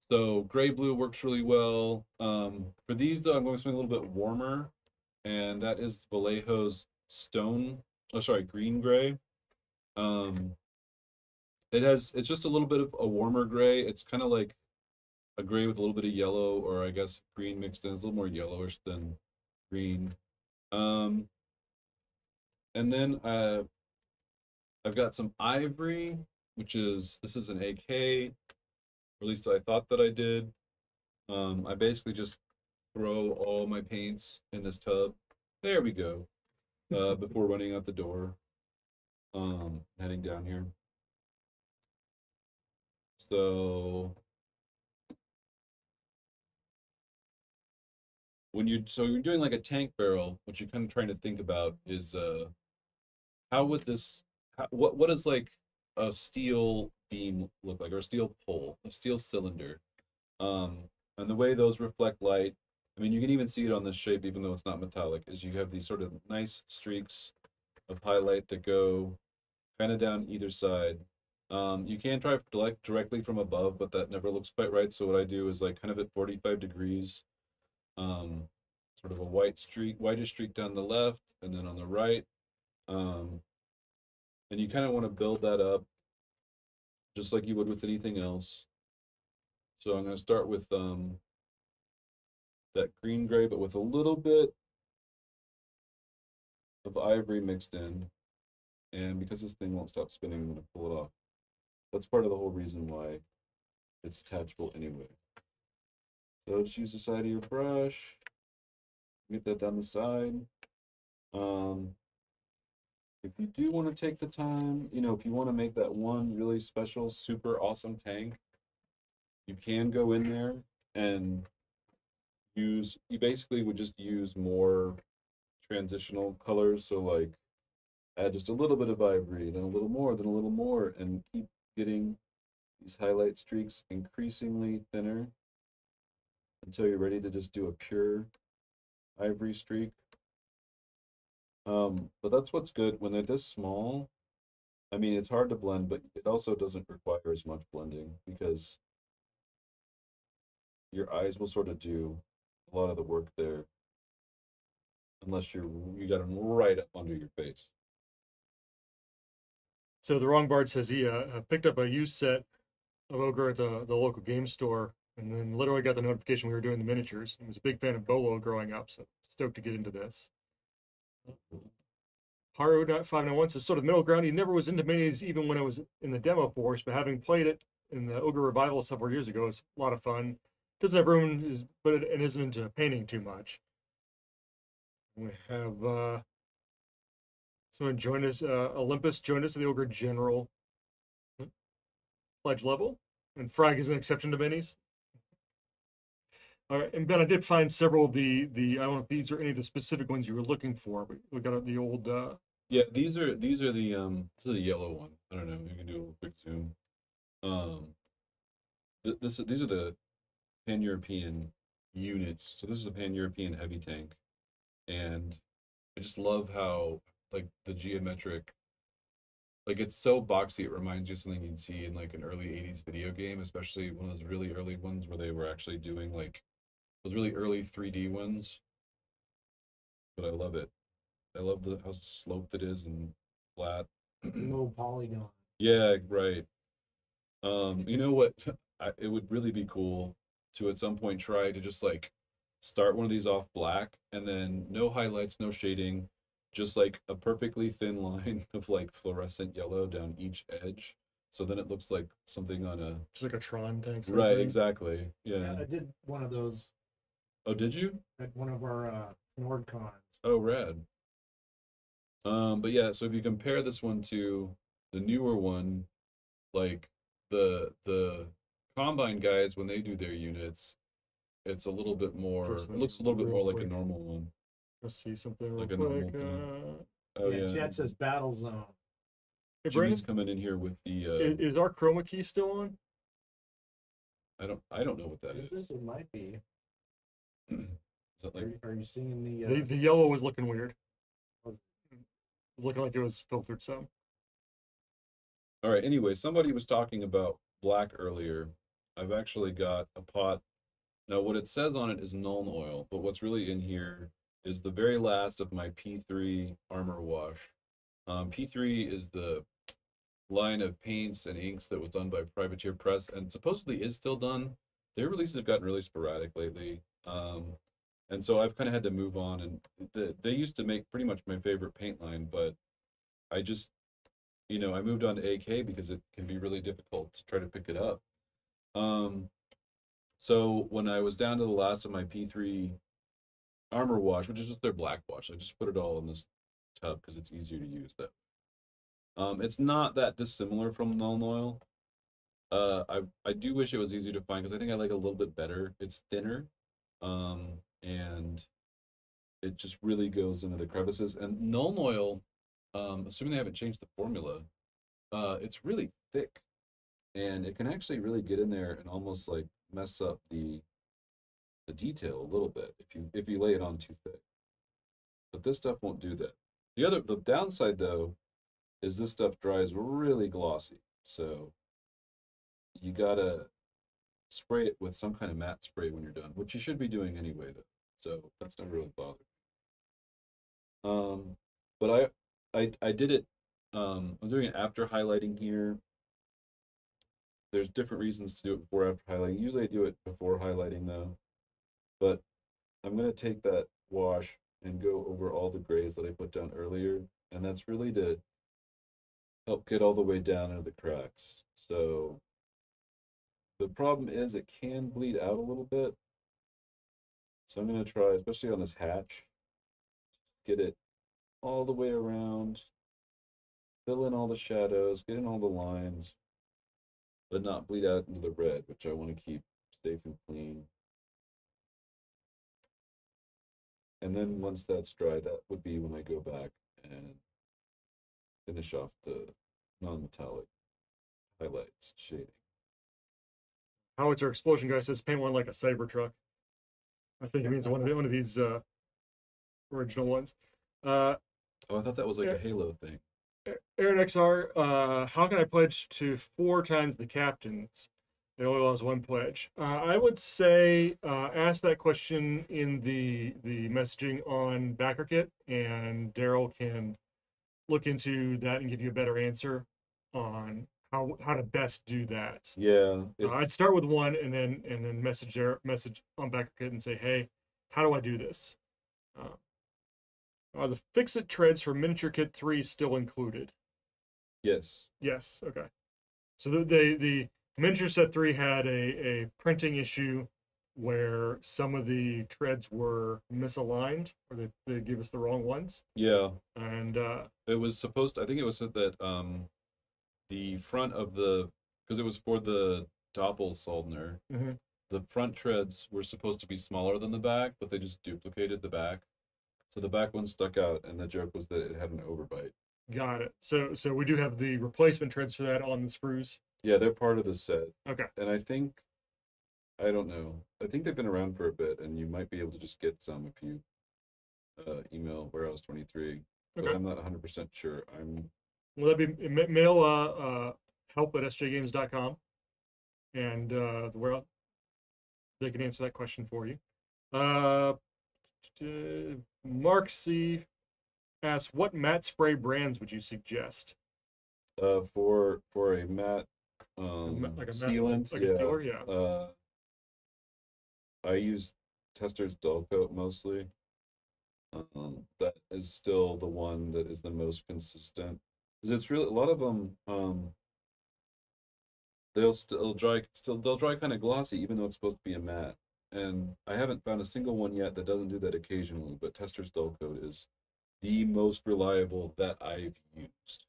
Speaker 3: So gray blue works really well. For these though, I'm going something a little bit warmer, and that is Vallejo's green gray. It's just a little bit of a warmer gray. It's kind of like a gray with a little bit of yellow, or I guess green mixed in. It's a little more yellowish than green. And then I've got some ivory, this is an AK, or at least I thought that I did. I basically just throw all my paints in this tub. There we go. Before running out the door, heading down here. So you're doing like a tank barrel, what you're kind of trying to think about is how would what does like a steel beam look like, or a steel pole, a steel cylinder, and the way those reflect light. I mean, you can even see it on this shape, even though it's not metallic, is you have these sort of nice streaks of highlight that go kind of down either side. You can try directly from above, but that never looks quite right. So what I do is like kind of at 45 degrees, sort of a whitish streak down the left, and then on the right, And you kind of want to build that up just like you would with anything else. So I'm going to start with that green gray, but with a little bit of ivory mixed in. And because this thing won't stop spinning, I'm going to pull it off. That's part of the whole reason why it's attachable anyway. So just use the side of your brush, get that down the side. If you do want to take the time, you know, if you want to make that one really special, super awesome tank, you can go in there and you basically would just use more transitional colors. So like add just a little bit of ivory, then a little more, then a little more, and keep getting these highlight streaks increasingly thinner until you're ready to just do a pure ivory streak. But that's what's good when they're this small. I mean, it's hard to blend, but it also doesn't require as much blending because your eyes will sort of do a lot of the work there, unless you got them right up under your face.
Speaker 1: So the wrong Bard says he picked up a used set of Ogre at the local game store, and then literally got the notification we were doing the miniatures. He was a big fan of Bolo growing up, so stoked to get into this. Haru.591 says sort of middle ground. He never was into minis even when it was in the demo force, but having played it in the Ogre Revival several years ago, it's a lot of fun. Doesn't have room, but it isn't into painting too much. We have someone join us, Olympus joined us at the Ogre General pledge level, and Frag is an exception to minis. All right, and Ben, I did find several of the I don't know if these are any of the specific ones you were looking for, but we got the old.
Speaker 3: Yeah, these are the this is the yellow one. I don't know. You can do a little quick zoom. These are the Pan-European units. So this is a Pan-European heavy tank, and I just love how like the geometric, like it's so boxy. It reminds you of something you'd see in like an early '80s video game, especially one of those really early ones where they were actually doing like those really early 3D ones. But I love it. I love how sloped it is and flat.
Speaker 2: Low polygon.
Speaker 3: Yeah, right. You know what? It would really be cool to at some point try to just like start one of these off black and then no highlights, no shading, just like a perfectly thin line of like fluorescent yellow down each edge. So then it looks like something on a
Speaker 1: just like a Tron tank.
Speaker 3: Right, exactly.
Speaker 2: Yeah,
Speaker 3: Yeah.
Speaker 2: I did one of those
Speaker 3: Oh, did you?
Speaker 2: at one of our NordCons.
Speaker 3: Oh, rad. But yeah, so if you compare this one to the newer one, like the Combine guys, when they do their units, it's a little bit more, it looks a little bit more like a normal one.
Speaker 1: Let's see something real
Speaker 3: Like a
Speaker 1: quick.
Speaker 3: normal Oh
Speaker 2: Yeah,
Speaker 3: yeah.
Speaker 2: Chat says Battle Zone.
Speaker 1: Hey,
Speaker 3: Jimmy's
Speaker 1: Brandon,
Speaker 3: coming in here with the
Speaker 1: is our chroma key still on?
Speaker 3: I don't know what that is.
Speaker 2: It might be.
Speaker 3: Is that like
Speaker 2: Are you seeing
Speaker 1: The yellow was looking weird. It was looking like it was filtered some.
Speaker 3: All right, anyway, somebody was talking about black earlier. I've actually got a pot. Now what it says on it is Nuln Oil, but what's really in here is the very last of my P3 Armor Wash. P3 is the line of paints and inks that was done by Privateer Press and supposedly is still done. Their releases have gotten really sporadic lately. And so I've kind of had to move on, and they used to make pretty much my favorite paint line, but I just, you know, I moved on to AK because it can be really difficult to try to pick it up. So when I was down to the last of my P3 Armor Wash, which is just their black wash, I just put it all in this tub because it's easier to use that. It's not that dissimilar from Nuln Oil. I do wish it was easier to find because I think I like it a little bit better. It's thinner, and it just really goes into the crevices. And Nuln Oil, assuming they haven't changed the formula, it's really thick, and it can actually really get in there and almost like mess up the detail a little bit if you lay it on too thick. But this stuff won't do that. The downside though is this stuff dries really glossy, so you gotta spray it with some kind of matte spray when you're done, which you should be doing anyway though. So that's never really bothered me. But I did it I'm doing it after highlighting here. There's different reasons to do it before or after highlighting. Usually I do it before highlighting though. But I'm going to take that wash and go over all the grays that I put down earlier. And that's really to help get all the way down into the cracks. So the problem is it can bleed out a little bit. So I'm going to try, especially on this hatch, get it all the way around, fill in all the shadows, get in all the lines, but not bleed out into the red, which I want to keep safe and clean. And then once that's dry, that would be when I go back and finish off the non-metallic highlights shading.
Speaker 1: Howitzer Explosion guy says paint one like a Cybertruck. I think it means one of these original ones.
Speaker 3: Oh, I thought that was like a Halo thing.
Speaker 1: Aaron XR, how can I pledge to 4 times the captains? It only allows 1 pledge. I would say ask that question in the messaging on BackerKit, and Daryl can look into that and give you a better answer on how to best do that.
Speaker 3: Yeah,
Speaker 1: I'd start with 1 and then message on BackerKit and say, hey, how do I do this? Are the fix-it treads for Miniature Kit 3 still included?
Speaker 3: yes.
Speaker 1: Yes. Okay. So the Miniature Set 3 had a printing issue where some of the treads were misaligned, or they gave us the wrong ones.
Speaker 3: Yeah.
Speaker 1: And
Speaker 3: it was supposed to, I think it was said that the front of the, because it was for the Doppelsoldner, the front treads were supposed to be smaller than the back, but they just duplicated the back. So the back one stuck out, and the joke was that it had an overbite.
Speaker 1: Got it. So we do have the replacement treads for that on the sprues.
Speaker 3: Yeah, they're part of the set.
Speaker 1: Okay.
Speaker 3: And I think, I don't know, I think they've been around for a bit, and you might be able to just get some if you email Warehouse23. But
Speaker 1: Okay.
Speaker 3: I'm not 100% sure.
Speaker 1: Will that be mail help at SJGames.com, and the warehouse, they can answer that question for you. Mark C asks, what matte spray brands would you suggest?
Speaker 3: For a matte
Speaker 1: like a
Speaker 3: sealant,
Speaker 1: like a sealer, yeah.
Speaker 3: I use Tester's Dull Coat mostly. That is still the one that is the most consistent, because it's really a lot of them. They'll dry kind of glossy, even though it's supposed to be a matte. And I haven't found a single one yet that doesn't do that occasionally. But Tester's Dull Coat is the most reliable that I've used.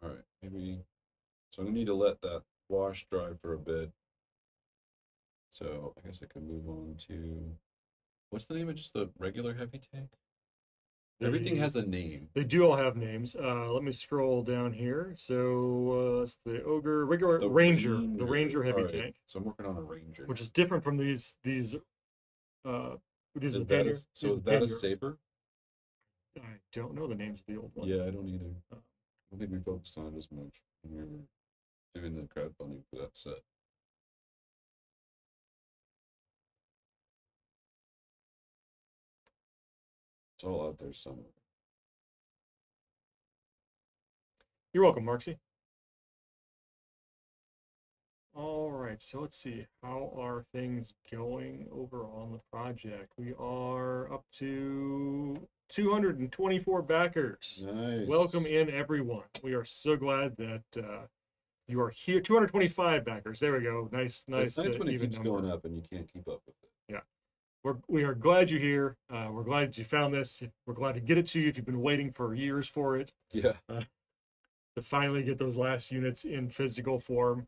Speaker 3: All right, maybe. So I'm gonna need to let that wash dry for a bit. So I guess I could move on to, what's the name of just the regular heavy tank? Everything has a name.
Speaker 1: They do all have names. Let me scroll down here. So it's the Ogre regular Ranger, the Ranger heavy tank.
Speaker 3: So I'm working on a Ranger,
Speaker 1: which is different from these.
Speaker 3: Is that a saber?
Speaker 1: I don't know the names of the old ones.
Speaker 3: Yeah, I don't either. I don't think we focused on it as much when we were doing the crowdfunding for that set. It's all out there somewhere.
Speaker 1: You're welcome, Marksy. All right, so let's see. How are things going over on the project? We are up to 224 backers.
Speaker 3: Nice.
Speaker 1: Welcome in, everyone. We are so glad that you are here. 225 backers. There we go. Nice.
Speaker 3: It's nice when it
Speaker 1: even
Speaker 3: keeps
Speaker 1: number.
Speaker 3: going up and you can't keep up with it.
Speaker 1: Yeah. We are glad you're here. We're glad you found this. We're glad to get it to you if you've been waiting for years for it.
Speaker 3: Yeah.
Speaker 1: To finally get those last units in physical form.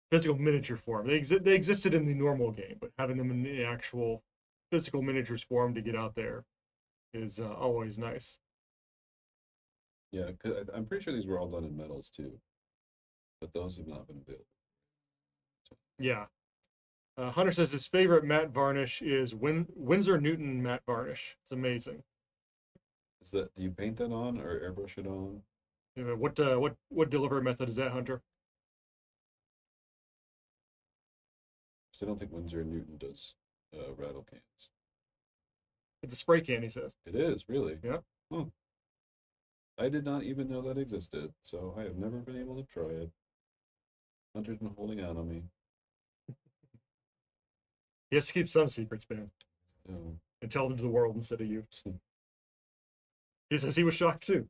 Speaker 1: Physical miniature form. They existed in the normal game, but having them in the actual physical miniatures form to get out there is always nice.
Speaker 3: Yeah, because I'm pretty sure these were all done in metals too, but those have not been available.
Speaker 1: Yeah. Hunter says his favorite matte varnish is Winsor Newton matte varnish. It's amazing.
Speaker 3: Is that, do you paint that on or airbrush it on?
Speaker 1: What delivery method is that, Hunter?
Speaker 3: I don't think Winsor & Newton does rattle cans.
Speaker 1: It's a spray can, he says.
Speaker 3: It is, really?
Speaker 1: Yeah.
Speaker 3: Huh. I did not even know that existed, so I have never been able to try it. Hunter's been holding out on me.
Speaker 1: He has to keep some secrets, man,
Speaker 3: So,
Speaker 1: and tell them to the world instead of you. He says he was shocked too.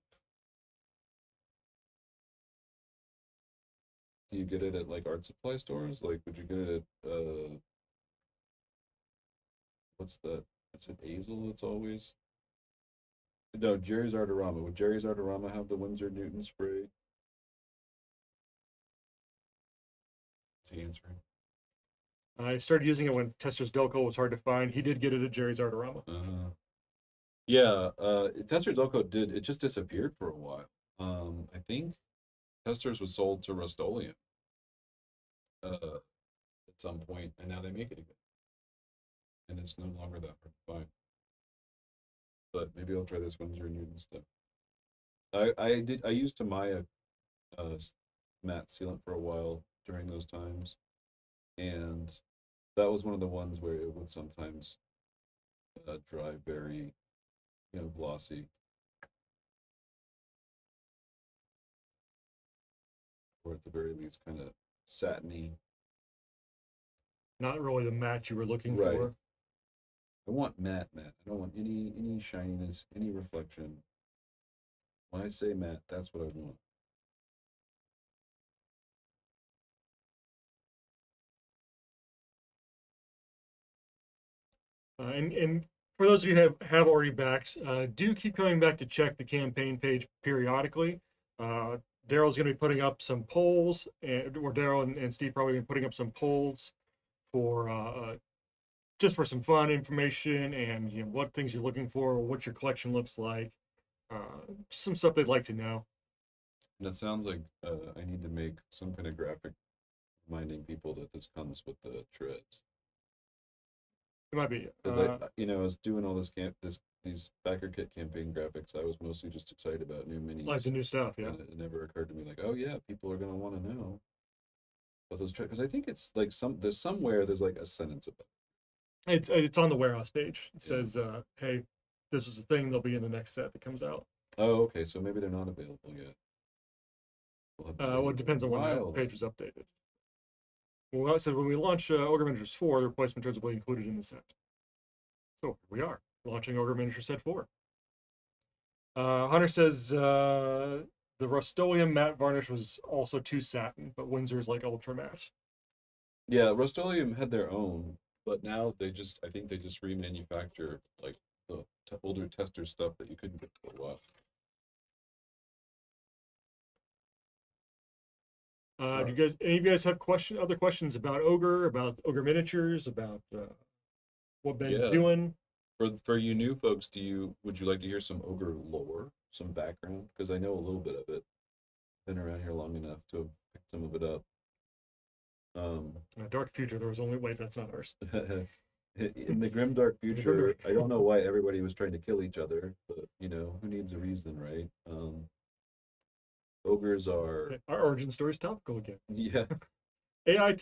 Speaker 3: do you get it at like art supply stores? Like, would you get it at what's that? Is it Hazel? It's always no Jerry's Artorama. Would Jerry's Artorama have the Winsor Newton spray? Is he answering?
Speaker 1: I started using it when Tester's Delco was hard to find. He did get it at Jerry's Artorama.
Speaker 3: Yeah, Tester's Delco did. It just disappeared for a while. I think Tester's was sold to Rust-Oleum at some point, and now they make it again, and it's no longer that hard to find. But maybe I'll try this Winsor Newton stuff. I used Tamiya matte sealant for a while during those times, and that was one of the ones where it would sometimes dry very, glossy, or at the very least kind of satiny.
Speaker 1: Not really the match you were looking
Speaker 3: Right.
Speaker 1: for.
Speaker 3: I want matte. I don't want any shininess, any reflection. When I say matte, that's what I want.
Speaker 1: And for those of you who have already backed, do keep coming back to check the campaign page periodically. Daryl's going to be putting up some polls, or Daryl and Steve probably been putting up some polls for just for some fun information and what things you're looking for, what your collection looks like, some stuff they'd like to know.
Speaker 3: And it sounds like I need to make some kind of graphic reminding people that this comes with the treads.
Speaker 1: It might be.
Speaker 3: Because I was doing all these BackerKit campaign graphics. I was mostly just excited about new minis.
Speaker 1: Like the new stuff, yeah.
Speaker 3: And it never occurred to me like, oh yeah, people are gonna want to know what those treads. Because I think it's like there's like a sentence about it.
Speaker 1: It's on the warehouse page. It says, "Hey, this is a thing. They'll be in the next set that comes out."
Speaker 3: Oh, okay. So maybe they're not available yet.
Speaker 1: Well, it depends on when the page was updated. Well, I said when we launch Ogre Miniatures 4, the replacement turns will be included in the set. So here we are, launching Ogre Miniatures Set 4. Hunter says the Rust-Oleum matte varnish was also too satin, but Windsor's like ultra matte.
Speaker 3: Yeah, Rust-Oleum had their own, but now I think they just remanufacture like the older tester stuff that you couldn't get for a while.
Speaker 1: Do any of you guys have other questions about Ogre Ogre Miniatures, about what Ben's doing?
Speaker 3: For you new folks, would you like to hear some Ogre lore, some background? Because I know a little bit of it. Been around here long enough to have picked some of it up.
Speaker 1: Dark Future, there was only wait, that's not ours.
Speaker 3: In the grim dark future, I don't know why everybody was trying to kill each other, but who needs a reason, right? Ogres are
Speaker 1: our origin story is topical again.
Speaker 3: Yeah.
Speaker 1: AI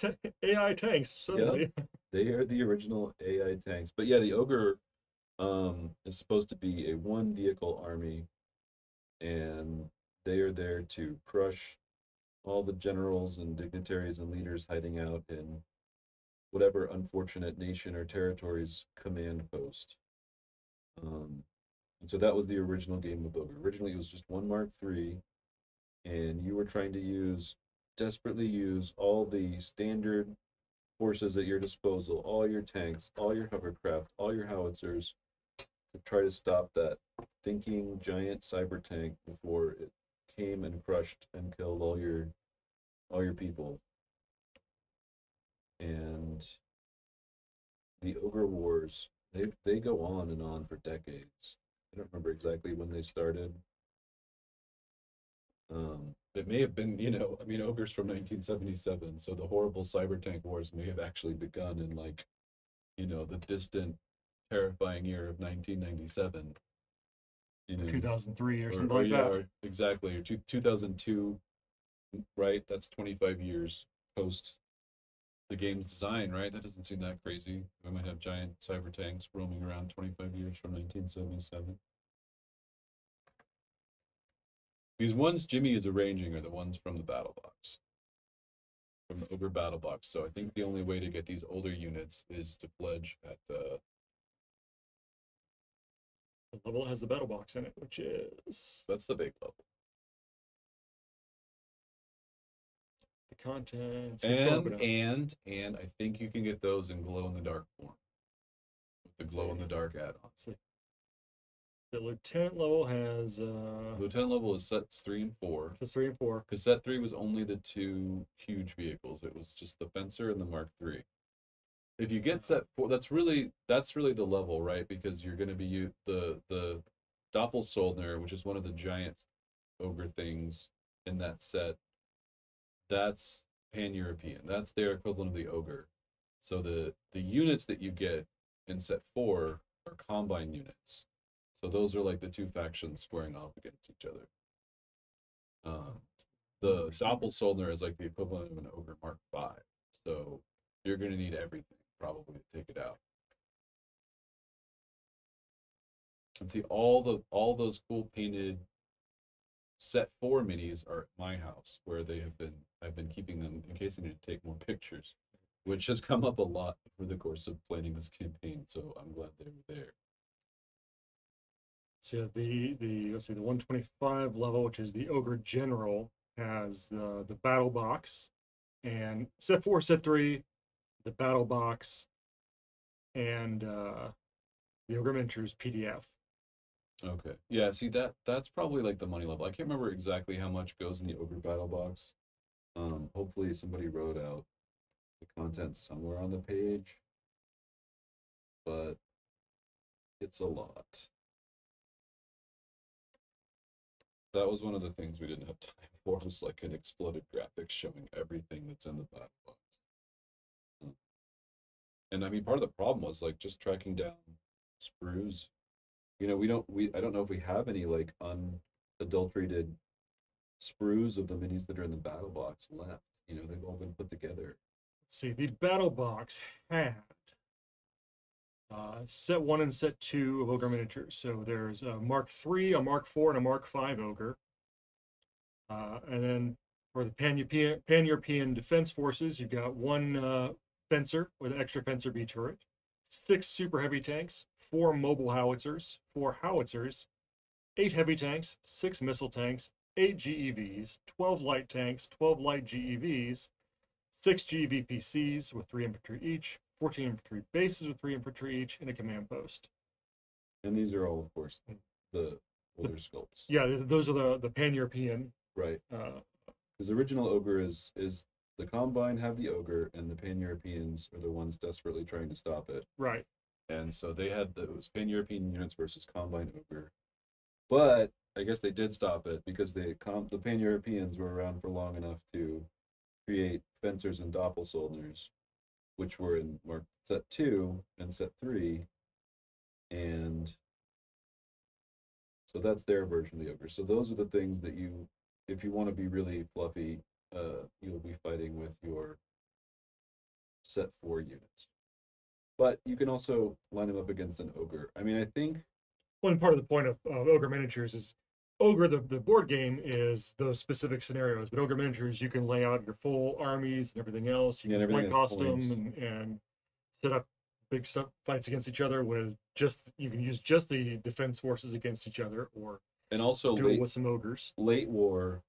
Speaker 1: tanks suddenly.
Speaker 3: Yeah, they are the original AI tanks. But yeah, the ogre is supposed to be a one vehicle army, and they are there to crush all the generals and dignitaries and leaders hiding out in whatever unfortunate nation or territory's command post. And so that was the original game of Ogre. Originally, it was just one Mark III, and you were trying to desperately use all the standard forces at your disposal, all your tanks, all your hovercraft, all your howitzers, to try to stop that thinking giant cyber tank before it came and crushed and killed all your people. And the Ogre Wars, they go on and on for decades. I don't remember exactly when they started. It may have been, Ogre's from 1977, so the horrible cyber tank wars may have actually begun in the distant, terrifying year of 1997.
Speaker 1: 2003 or something like that.
Speaker 3: Or exactly, or 2002, right? That's 25 years post the game's design, right? That doesn't seem that crazy. We might have giant cyber tanks roaming around 25 years from 1977. These ones Jimmy is arranging are the ones from the battle box. From the Ogre battle box. So I think the only way to get these older units is to pledge at
Speaker 1: The level that has the battle box in it, which is
Speaker 3: that's the big level.
Speaker 1: the contents.
Speaker 3: And I think you can get those in glow in the dark form. With the glow in the dark add-on.
Speaker 1: The lieutenant level has
Speaker 3: Lieutenant level is sets 3 and 4.
Speaker 1: It's 3 and 4.
Speaker 3: Because set 3 was only the 2 huge vehicles. It was just the Fencer and the Mark III. If you get set 4, that's really the level, right? Because you're going to be the Doppelsoldner, which is one of the giant ogre things in that set. That's pan-European. That's their equivalent of the ogre. So the units that you get in set 4 are combine units. So those are like the 2 factions squaring off against each other. The Doppelsoldner is like the equivalent of an Ogre Mark V. So you're going to need everything probably to take it out. And see, all those cool painted set 4 minis are at my house, where I've been keeping them in case I need to take more pictures, which has come up a lot over the course of planning this campaign. So I'm glad they were there.
Speaker 1: So the let's see, the 125 level, which is the Ogre General, has the battle box, and set 4, set 3, the battle box, and the Ogre Miniatures PDF.
Speaker 3: Okay. Yeah, see that's probably like the money level. I can't remember exactly how much goes in the Ogre battle box. Hopefully somebody wrote out the content somewhere on the page. But it's a lot. That was one of the things we didn't have time for, was like an exploded graphics showing everything that's in the battle box. And I mean, part of the problem was like just tracking down sprues. You know, I don't know if we have any like unadulterated sprues of the minis that are in the battle box left. You know, they've all been put together.
Speaker 1: Let's see, the battle box had set 1 and set 2 of Ogre Miniatures. So there's a Mark III, a Mark IV, and a Mark V Ogre. And then for the Pan-European Defense Forces, you've got 1 Fencer with an extra Fencer B turret, 6 super heavy tanks, 4 mobile howitzers, 4 howitzers, 8 heavy tanks, 6 missile tanks, 8 GEVs, 12 light tanks, 12 light GEVs, 6 GEVPCs with 3 infantry each, 14 infantry bases with 3 infantry each, and a command post.
Speaker 3: And these are all, of course, the older sculpts.
Speaker 1: Yeah, those are the Pan-European.
Speaker 3: Right. Because the original Ogre is the Combine have the Ogre, and the Pan-Europeans are the ones desperately trying to stop it.
Speaker 1: Right.
Speaker 3: And so they had those Pan-European units versus Combine Ogre. But I guess they did stop it because the Pan-Europeans were around for long enough to create Fencers and Doppelsoldners, which were in set 2 and set 3. And so that's their version of the Ogre. So those are the things that if you want to be really fluffy, you'll be fighting with your set 4 units. But you can also line them up against an Ogre. I mean, I think
Speaker 1: one part of the point of Ogre Miniatures is Ogre, the board game, is those specific scenarios. But Ogre Miniatures, you can lay out your full armies and everything else. You can point costume and set up big stuff, fights against each other. With you can use just the defense forces against each other, or
Speaker 3: and also
Speaker 1: duel with some ogres.
Speaker 3: Late war,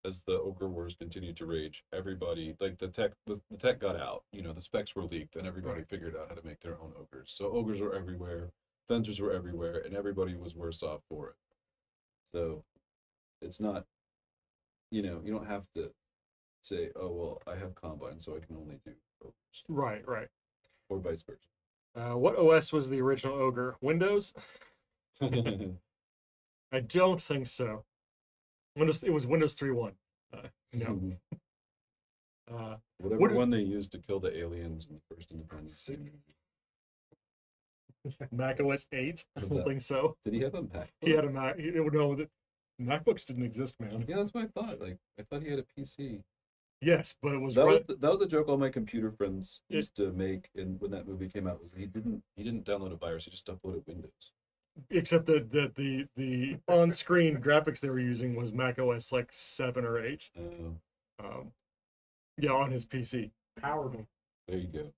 Speaker 3: as the Ogre Wars continued to rage, everybody, like the tech got out. You know, the specs were leaked, and everybody figured out how to make their own ogres. So ogres were everywhere, fencers were everywhere, and everybody was worse off for it. So it's not, you know, you don't have to say, oh, well, I have Combine, so I can only do ogres.
Speaker 1: Right.
Speaker 3: Or vice versa.
Speaker 1: What OS was the original Ogre? Windows? I don't think so. It was Windows 3.1. No.
Speaker 3: Whatever one they used to kill the aliens in the first Independence.
Speaker 1: Mac OS 8? I don't think so.
Speaker 3: Did he have a Mac?
Speaker 1: He had a Mac. No, MacBooks didn't exist, man.
Speaker 3: Yeah, that's what I thought. Like, I thought he had a PC.
Speaker 1: Yes, but it was
Speaker 3: That
Speaker 1: right.
Speaker 3: was the joke all my computer friends
Speaker 1: It-
Speaker 3: used to make, and when that movie came out, was he didn't download a virus, he just uploaded Windows.
Speaker 1: Except that the on-screen graphics they were using was Mac OS like 7 or 8. Um, yeah, on his PC.
Speaker 2: Powerful.
Speaker 3: There you go.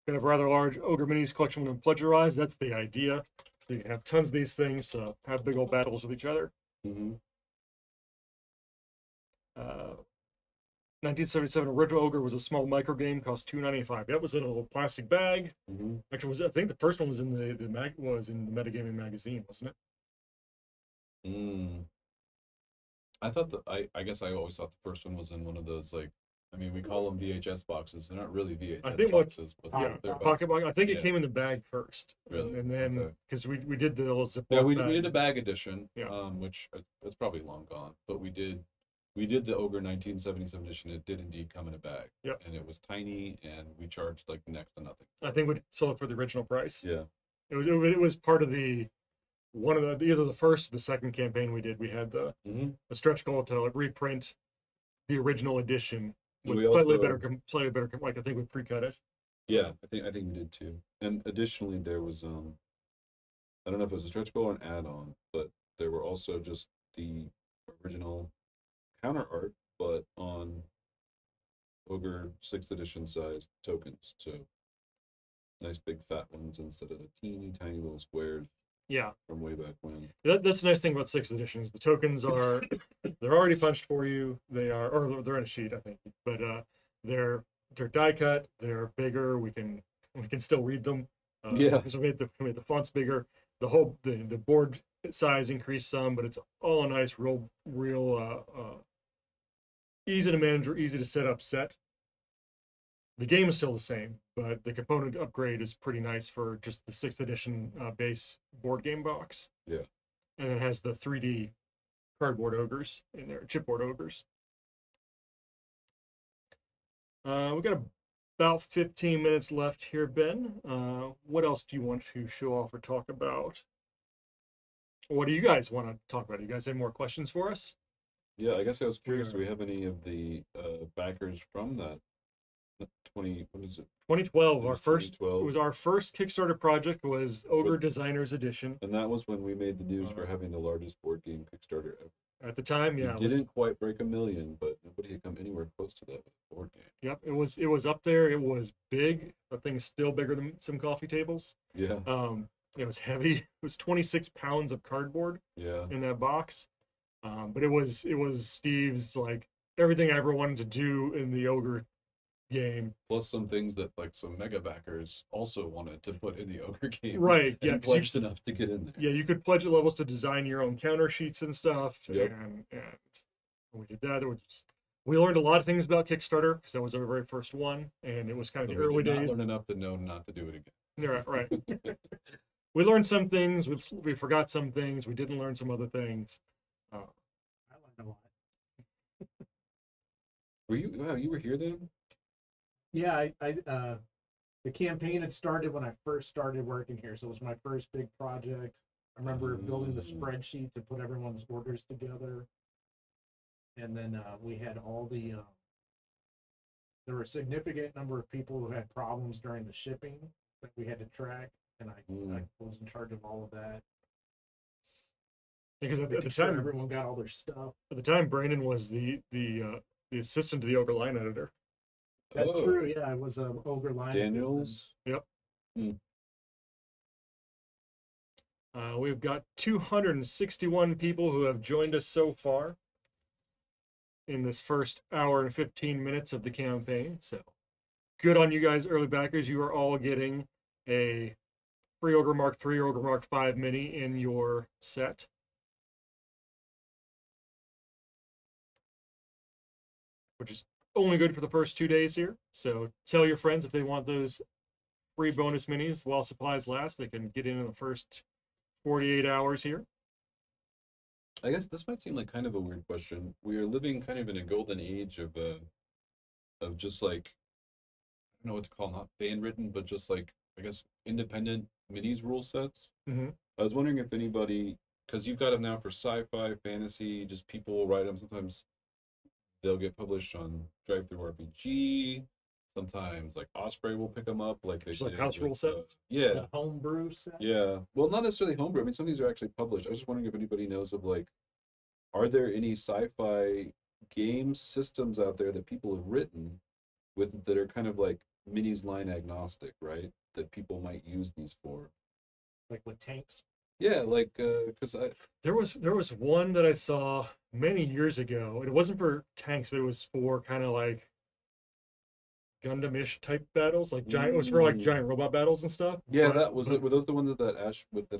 Speaker 1: Kind of rather large Ogre Minis collection when plagiarized. That's the idea. So you can have tons of these things, have big old battles with each other.
Speaker 3: Mm-hmm.
Speaker 1: 1977 original Ogre was a small micro game, cost $2.95. That was in a little plastic bag.
Speaker 3: Mm-hmm.
Speaker 1: Actually, I think the first one was in the Metagaming magazine, wasn't it?
Speaker 3: Mm. I thought I guess I always thought the first one was in one of those, like, I mean, we call them VHS boxes. They're not really VHS boxes, but they're
Speaker 1: pocket box. I think it
Speaker 3: yeah.
Speaker 1: came in the bag first,
Speaker 3: Really?
Speaker 1: and then because we did the little Ziploc
Speaker 3: Yeah, we
Speaker 1: bag.
Speaker 3: did a bag edition,
Speaker 1: Yeah.
Speaker 3: Which it's probably long gone, but we did the Ogre 1977 edition. It did indeed come in a bag.
Speaker 1: Yep.
Speaker 3: And it was tiny, and we charged like next to nothing.
Speaker 1: I think we sold it for the original price.
Speaker 3: Yeah.
Speaker 1: It was part of the one of the either the first or the second campaign we did. We had the stretch goal to reprint the original edition with slightly better, like I think we pre-cut it.
Speaker 3: Yeah, I think we did too. And additionally, there was I don't know if it was a stretch goal or an add-on, but there were also just the original counter art, but on Ogre 6th edition sized tokens. So nice big fat ones instead of the teeny tiny little squares.
Speaker 1: Yeah,
Speaker 3: from way back when.
Speaker 1: That's the nice thing about 6th edition is the tokens are they're already punched for you. They are, or they're in a sheet, I think, but they're die cut. They're bigger. We can still read them. Because we made the fonts bigger. The board size increased some, but it's all a nice, real easy to manage or easy to set up set. The game is still the same, but the component upgrade is pretty nice for just the 6th edition base board game box.
Speaker 3: Yeah.
Speaker 1: And it has the 3D cardboard ogres in there, chipboard ogres. We've got about 15 minutes left here, Ben. What else do you want to show off or talk about? What do you guys want to talk about? Do you guys have more questions for us?
Speaker 3: Yeah, I guess I was curious, do we have any of the backers from that
Speaker 1: 2012, our first
Speaker 3: 2012.
Speaker 1: It was our first Kickstarter project was Ogre Designers Edition.
Speaker 3: And that was when we made the news for having the largest board game Kickstarter ever.
Speaker 1: At the time, yeah.
Speaker 3: We didn't quite break 1 million, but nobody had come anywhere close to that with a board game.
Speaker 1: Yep, it was up there. It was big. That thing is still bigger than some coffee tables.
Speaker 3: Yeah.
Speaker 1: It was heavy. It was 26 pounds of cardboard.
Speaker 3: Yeah.
Speaker 1: In that box. But it was Steve's, like, everything I ever wanted to do in the Ogre game.
Speaker 3: Plus some things that, like, some mega backers also wanted to put in the Ogre game.
Speaker 1: Right.
Speaker 3: And pledged enough to get in there.
Speaker 1: Yeah, you could pledge at levels to design your own counter sheets and stuff.
Speaker 3: Yep.
Speaker 1: And we did that. We learned a lot of things about Kickstarter because that was our very first one, and it was kind of the early days.
Speaker 3: Learn enough to know not to do it again.
Speaker 1: Yeah, right. We learned some things. We forgot some things. We didn't learn some other things.
Speaker 2: I learned a lot.
Speaker 3: You were here then?
Speaker 2: Yeah, the campaign had started when I first started working here, so it was my first big project. I remember building the spreadsheet to put everyone's orders together, and then we had all the. There were a significant number of people who had problems during the shipping that we had to track, and I was in charge of all of that.
Speaker 1: Because at the time,
Speaker 2: everyone got all their stuff.
Speaker 1: At the time, Brandon was the assistant to the Ogre line editor.
Speaker 2: That's true. Yeah, I was Ogre line.
Speaker 3: Daniels.
Speaker 1: Yep. We've got 261 people who have joined us so far in this first hour and 15 minutes of the campaign. So good on you guys, early backers. You are all getting a free Ogre Mark III, Ogre Mark V mini in your set. Which is only good for the first 2 days here. So tell your friends if they want those free bonus minis while supplies last. They can get in the first 48 hours here.
Speaker 3: I guess this might seem like kind of a weird question. We are living kind of in a golden age of just like, I don't know what to call, not fan written, but just like, I guess, independent minis rule sets.
Speaker 1: Mm-hmm.
Speaker 3: I was wondering if anybody because you've got them now for sci-fi, fantasy. Just people will write them. Sometimes they'll get published on Drive Through RPG. Sometimes like Osprey will pick them up, like they
Speaker 1: Just like
Speaker 3: did
Speaker 1: house rule
Speaker 3: with,
Speaker 1: sets?
Speaker 3: yeah,
Speaker 2: The homebrew sets.
Speaker 3: yeah. Well, not necessarily homebrew. I mean, some of these are actually published. I was just wondering if anybody knows of like, are there any sci-fi game systems out there that people have written with that are kind of like minis line agnostic, right? That people might use these for.
Speaker 2: Like with tanks.
Speaker 3: Yeah, like because
Speaker 1: There was one that I saw many years ago, and it wasn't for tanks, but it was for kind of like Gundam-ish type battles, like giant. It was for like giant robot battles and stuff.
Speaker 3: yeah,
Speaker 1: but-
Speaker 3: that was
Speaker 1: but
Speaker 3: it. Were those the ones that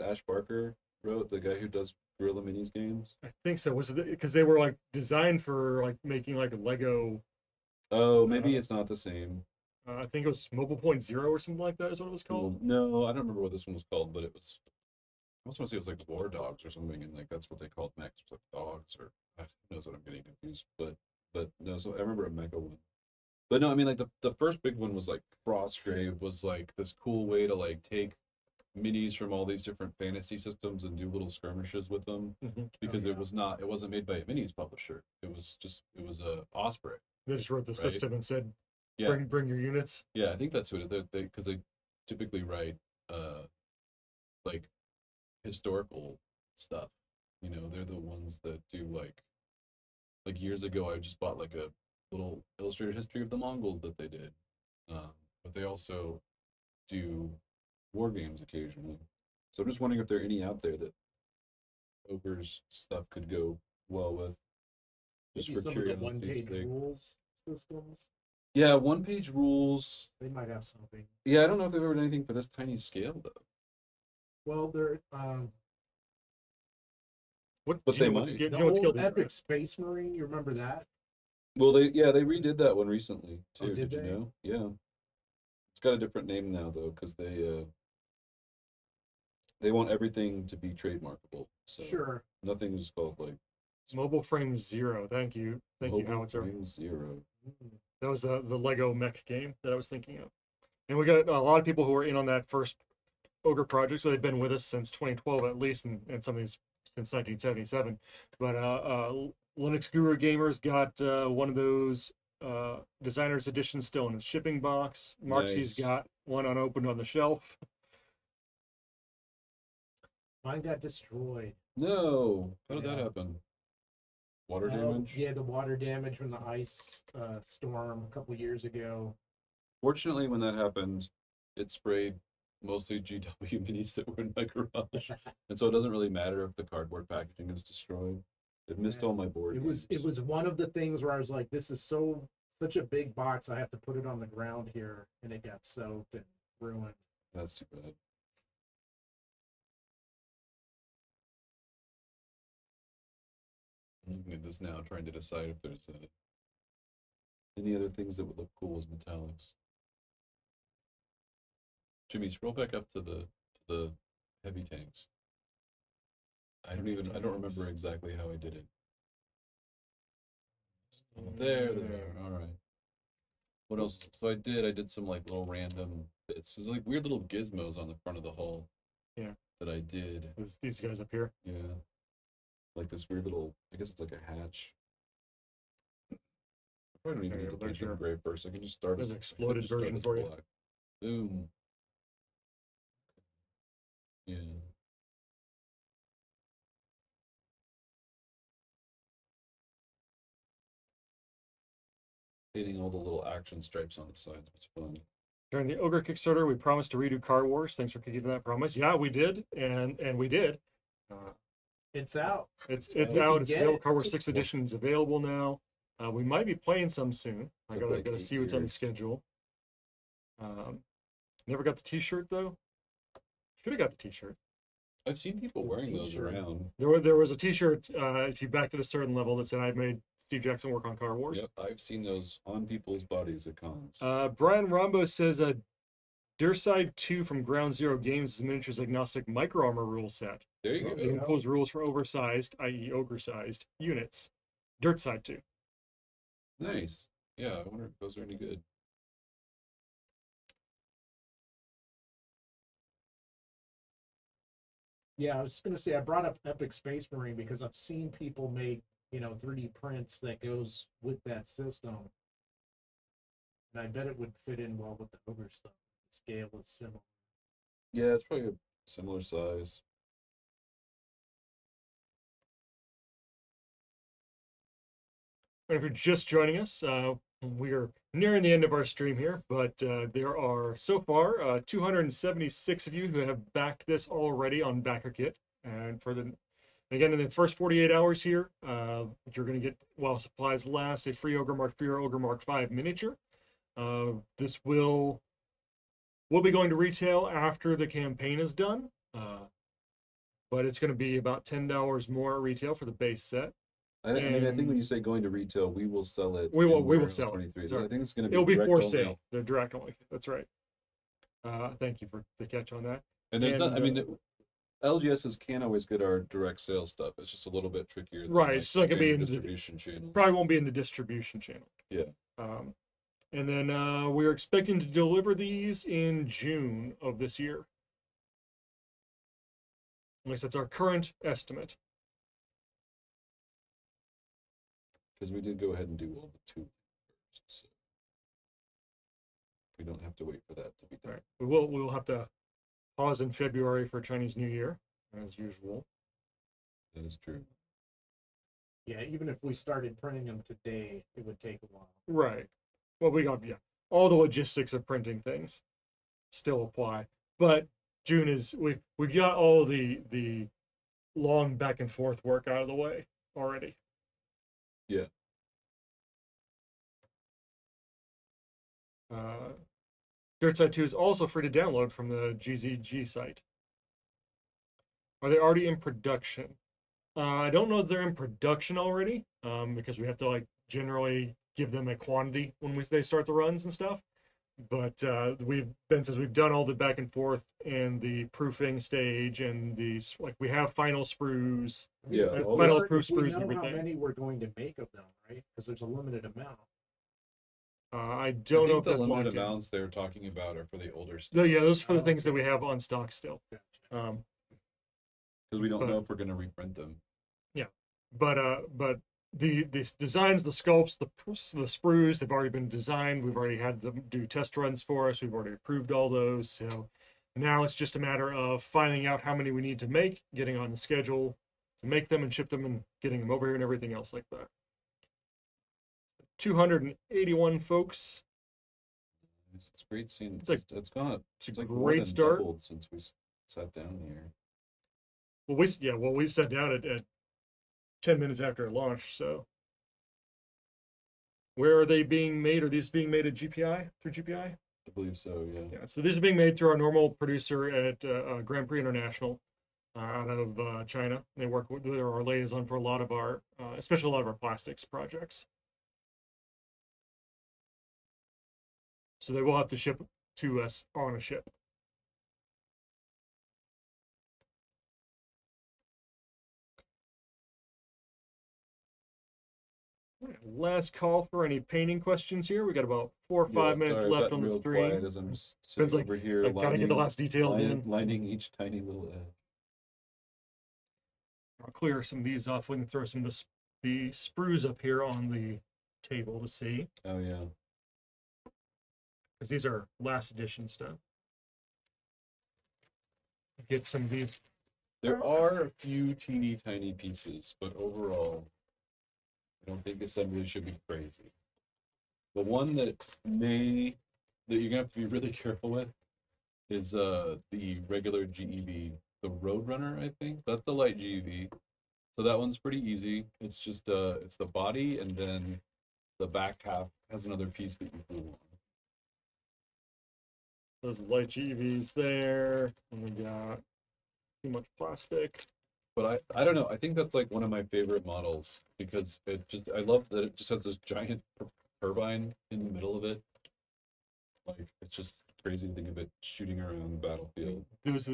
Speaker 3: Ash Barker wrote, the guy who does Gorilla Minis games?
Speaker 1: I think so. Was it because they were like designed for like making like a Lego?
Speaker 3: Oh, maybe it's not the same.
Speaker 1: I think it was Mobile Point Zero or something like that. Is what it was called.
Speaker 3: No, I don't remember what this one was called, but it was. I also want to say it was like War Dogs or something, and like that's what they called mechs, like dogs, or who knows what I'm getting confused. But no, so I remember a mecha one. But no, I mean like the first big one was like Frostgrave was like this cool way to like take minis from all these different fantasy systems and do little skirmishes with them because it wasn't made by a minis publisher. It was a Osprey.
Speaker 1: They just wrote the
Speaker 3: Right.
Speaker 1: system and said,
Speaker 3: Yeah,
Speaker 1: bring your units.
Speaker 3: yeah, I think that's who it is. They because they typically write like historical stuff. You know, they're the ones that do like years ago I just bought like a little illustrated history of the Mongols that they did. But they also do war games occasionally. So I'm just wondering if there are any out there that Ogre's stuff could go well with. Just
Speaker 2: Maybe
Speaker 3: for
Speaker 2: some of the
Speaker 3: curiosity's
Speaker 2: one-page
Speaker 3: sake.
Speaker 2: rules systems.
Speaker 3: Yeah, one page rules.
Speaker 2: They might have something.
Speaker 3: Yeah, I don't know if they've ever done anything for this tiny scale though.
Speaker 2: Well, they're
Speaker 1: What?
Speaker 3: But
Speaker 1: do you
Speaker 3: they
Speaker 1: know what
Speaker 3: might.
Speaker 1: scale?
Speaker 2: the
Speaker 1: Do you know what scale
Speaker 2: old
Speaker 1: these are
Speaker 2: Epic
Speaker 1: at?
Speaker 2: Space Marine. You remember that?
Speaker 3: Well, they redid that one recently
Speaker 2: Oh,
Speaker 3: too.
Speaker 2: did
Speaker 3: Did you
Speaker 2: they?
Speaker 3: know? Yeah, it's got a different name now though, because they want everything to be trademarkable. So
Speaker 2: Sure.
Speaker 3: nothing is called like
Speaker 1: Mobile Frame Zero. Thank you,
Speaker 3: Mobile
Speaker 1: Howitzer.
Speaker 3: Frame Zero.
Speaker 1: That was the Lego mech game that I was thinking of. And we got a lot of people who were in on that first Ogre project, so they've been with us since 2012 at least, and some of these since 1977. But Linux Guru Gamers got one of those designer's editions still in the shipping box. Marxie's
Speaker 3: Nice.
Speaker 1: got one unopened on the shelf.
Speaker 2: Mine got destroyed.
Speaker 3: No, how did that
Speaker 2: Yeah.
Speaker 3: happen? Water
Speaker 2: Oh,
Speaker 3: damage.
Speaker 2: yeah, the water damage from the ice storm a couple years ago.
Speaker 3: Fortunately, when that happened, it sprayed mostly GW minis that were in my garage, and so it doesn't really matter if the cardboard packaging is destroyed. It missed
Speaker 2: Yeah.
Speaker 3: all my board
Speaker 2: It
Speaker 3: games.
Speaker 2: was one of the things where I was like, this is such a big box, I have to put it on the ground here, and it got soaked and ruined.
Speaker 3: That's too bad. I'm looking at this now, trying to decide if there's any other things that would look cool as metallics. Jimmy, scroll back up to the heavy tanks. I don't remember exactly how I did it. Oh, there. All right. What else? So I did some like little random bits. There's like weird little gizmos on the front of the hull.
Speaker 1: Yeah.
Speaker 3: That I did.
Speaker 1: These guys up here.
Speaker 3: Yeah. Like this weird little, I guess it's like a hatch. I probably don't even
Speaker 1: Okay,
Speaker 3: need to
Speaker 1: there's
Speaker 3: paint them
Speaker 1: your-
Speaker 3: gray first. I can just start
Speaker 1: there's
Speaker 3: as
Speaker 1: an exploded version for you.
Speaker 3: black. Boom. Yeah. Painting all the little action stripes on the sides was fun.
Speaker 1: During the Ogre Kickstarter, we promised to redo Car Wars. Thanks for keeping that promise. Yeah, we did, and we did.
Speaker 2: It's out.
Speaker 1: It's
Speaker 2: You
Speaker 1: out.
Speaker 2: can
Speaker 1: It's
Speaker 2: get
Speaker 1: available.
Speaker 2: it.
Speaker 1: Car Wars 6 edition is available now. We might be playing some soon. I
Speaker 3: Took
Speaker 1: gotta
Speaker 3: like 8
Speaker 1: see what's on the
Speaker 3: years.
Speaker 1: schedule. Never got the T-shirt though. Should have got the T-shirt.
Speaker 3: I've seen people
Speaker 2: The
Speaker 3: wearing those
Speaker 2: t-shirt.
Speaker 3: around.
Speaker 1: There was a T-shirt if you backed at a certain level that said I made Steve Jackson work on Car Wars.
Speaker 3: Yep, I've seen those on people's bodies at cons.
Speaker 1: Brian Rombo says Deerside 2 from Ground Zero Games is a miniatures agnostic micro armor rule set.
Speaker 3: There you
Speaker 1: It
Speaker 3: go.
Speaker 1: imposes rules for oversized, i.e. ogre-sized, units. Dirtside 2.
Speaker 3: Nice. Yeah, I wonder if those are any good.
Speaker 2: Yeah, I was going to say I brought up Epic Space Marine because I've seen people make 3D prints that goes with that system, and I bet it would fit in well with the Ogre stuff. The scale is similar.
Speaker 3: Yeah, it's probably a similar size.
Speaker 1: And if you're just joining us, we are nearing the end of our stream here, but there are so far 276 of you who have backed this already on BackerKit. And again, in the first 48 hours here, you're going to get, while supplies last, a free Ogre Mark 3 or Ogre Mark 5 miniature. This will be going to retail after the campaign is done, but it's going to be about $10 more retail for the base set.
Speaker 3: I mean, I think when you say going to retail, we will sell it.
Speaker 1: We will sell it.
Speaker 3: 23. So I think it's going to be.
Speaker 1: It'll be for
Speaker 3: only.
Speaker 1: sale. They're direct only. That's right. Thank you for the catch on that.
Speaker 3: And there's not. I mean, LGSs can't always get our direct sales stuff. It's just a little bit trickier. Than
Speaker 1: right. It's not going to be in the
Speaker 3: distribution channel.
Speaker 1: Probably won't be in the distribution channel.
Speaker 3: Yeah.
Speaker 1: And then we're expecting to deliver these in June of this year. At least that's our current estimate.
Speaker 3: Because we did go ahead and do all the two first, so we don't have to wait for that to be done.
Speaker 1: Right. We will have to pause in February for Chinese New Year, as usual.
Speaker 3: That is true.
Speaker 2: Yeah, even if we started printing them today, it would take a while.
Speaker 1: Right. Well, we got all the logistics of printing things still apply, but June is we got all the long back and forth work out of the way already.
Speaker 3: Yeah.
Speaker 1: Dirtside 2 is also free to download from the GZG site. Are they already in production? I don't know if they're in production already, because we have to generally give them a quantity when they start the runs and stuff. But since we've done all the back and forth and the proofing stage and we have final sprues, final proof sprues and everything.
Speaker 2: How many we're going to make of them, right? Because there's a limited amount.
Speaker 1: I don't know if
Speaker 3: the
Speaker 1: that's
Speaker 3: limited amounts they're talking about are for the older stuff.
Speaker 1: No, yeah, those are for the things that we have on stock still.
Speaker 3: Because we don't know if we're going to reprint them.
Speaker 1: Yeah, but the designs, the sculpts, the sprues, they've already been designed. We've already had them do test runs for us. We've already approved all those. So now it's just a matter of finding out how many we need to make, getting on the schedule to make them and ship them, and getting them over here and everything else like that. 281 folks.
Speaker 3: It's great seeing.
Speaker 1: It's a great start
Speaker 3: since we sat down here.
Speaker 1: Well, we sat down at 10 minutes after it launched. So, where are they being made? Are these being made at GPI through GPI?
Speaker 3: I believe so. Yeah.
Speaker 1: Yeah. So these are being made through our normal producer at Grand Prix International, out of China. They work with our liaison for a lot of our, especially a lot of our plastics projects. So they will have to ship to us on a ship. Last call for any painting questions here. We got about 4 or 5 minutes left on the stream.
Speaker 3: Quiet as I'm sitting over here,
Speaker 1: I've got to get the last details in.
Speaker 3: Lining each tiny little edge.
Speaker 1: I'll clear some of these off. We can throw some of the sprues up here on the table to see.
Speaker 3: Oh yeah.
Speaker 1: Because these are last edition stuff. Get some of these.
Speaker 3: There are a few teeny tiny pieces, but overall, I don't think assembly should be crazy. The one that you're gonna have to be really careful with is the regular GEV, the Roadrunner, I think. That's the light GEV. So that one's pretty easy. It's just it's the body, and then the back half has another piece that you glue on.
Speaker 1: Those light GEVs there, and we got too much plastic.
Speaker 3: But I don't know. I think that's like one of my favorite models because I love that it just has this giant turbine in the middle of it. Like it's just crazy to think of it shooting around the battlefield.
Speaker 1: Those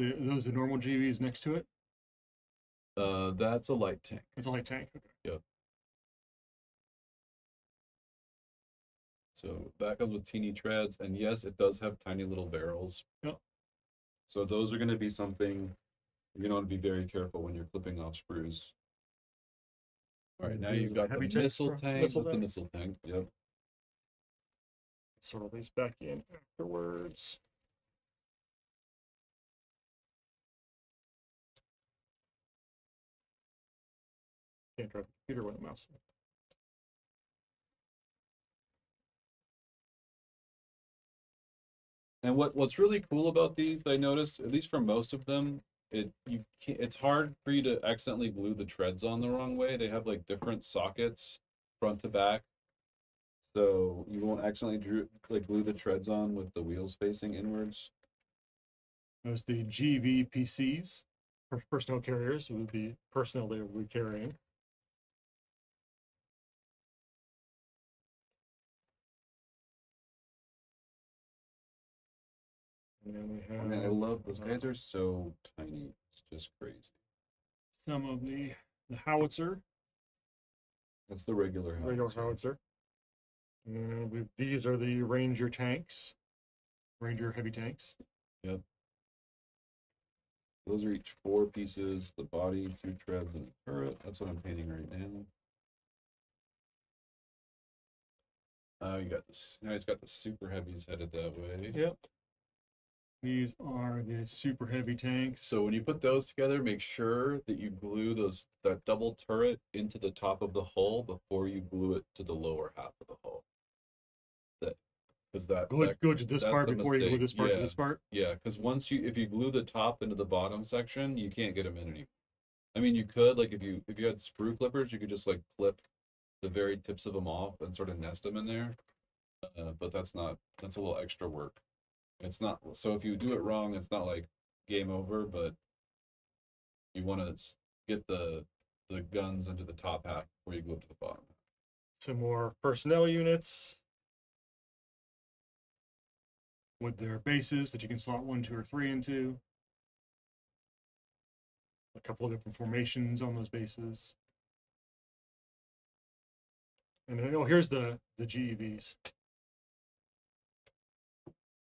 Speaker 1: are normal GEVs next to it.
Speaker 3: That's a light tank.
Speaker 1: It's a light tank. Okay.
Speaker 3: Yep. So that comes with teeny treads, and yes, it does have tiny little barrels.
Speaker 1: Yep.
Speaker 3: So those are going to be something You're gonna want to be very careful when you're clipping off sprues. All right, now
Speaker 1: These
Speaker 3: you've
Speaker 1: are
Speaker 3: got the
Speaker 1: heavy tanks
Speaker 3: missile
Speaker 1: for-
Speaker 3: tank
Speaker 1: missile
Speaker 3: with the
Speaker 1: tank.
Speaker 3: missile tank. Yep.
Speaker 1: Sort of these back in afterwards. Can't drive the computer with a mouse.
Speaker 3: And what's really cool about these that I noticed, at least for most of them, it's hard for you to accidentally glue the treads on the wrong way. They have like different sockets front to back. So you won't accidentally glue the treads on with the wheels facing inwards.
Speaker 1: There's the GVPCs, personnel carriers, with the personnel they will be carrying. And then we have.
Speaker 3: I mean, I love those guys are so tiny. It's just crazy.
Speaker 1: Some of the howitzer,
Speaker 3: That's the regular
Speaker 1: howitzer. And these are the Ranger tanks, Ranger heavy tanks.
Speaker 3: Yep. Those are each 4 pieces, the body, 2 treads, and a turret. That's what I'm painting right now. You got this. Now he's got the super heavies headed that way.
Speaker 1: Yep. These are the super heavy tanks.
Speaker 3: So when you put those together, make sure that you glue that double turret into the top of the hull before you glue it to the lower half of the hull. Because
Speaker 1: Go to this part before you glue this part to this part.
Speaker 3: Yeah, because if you glue the top into the bottom section, you can't get them in anymore. I mean, you could, like, if you had sprue clippers, you could just like clip the very tips of them off and sort of nest them in there. But that's a little extra work. It's not, so if you do it wrong, it's not like game over, but you want to get the guns into the top half before you glue it to the bottom.
Speaker 1: Some more personnel units with their bases that you can slot 1, 2, or 3 into. A couple of different formations on those bases. And then, here's the GEVs.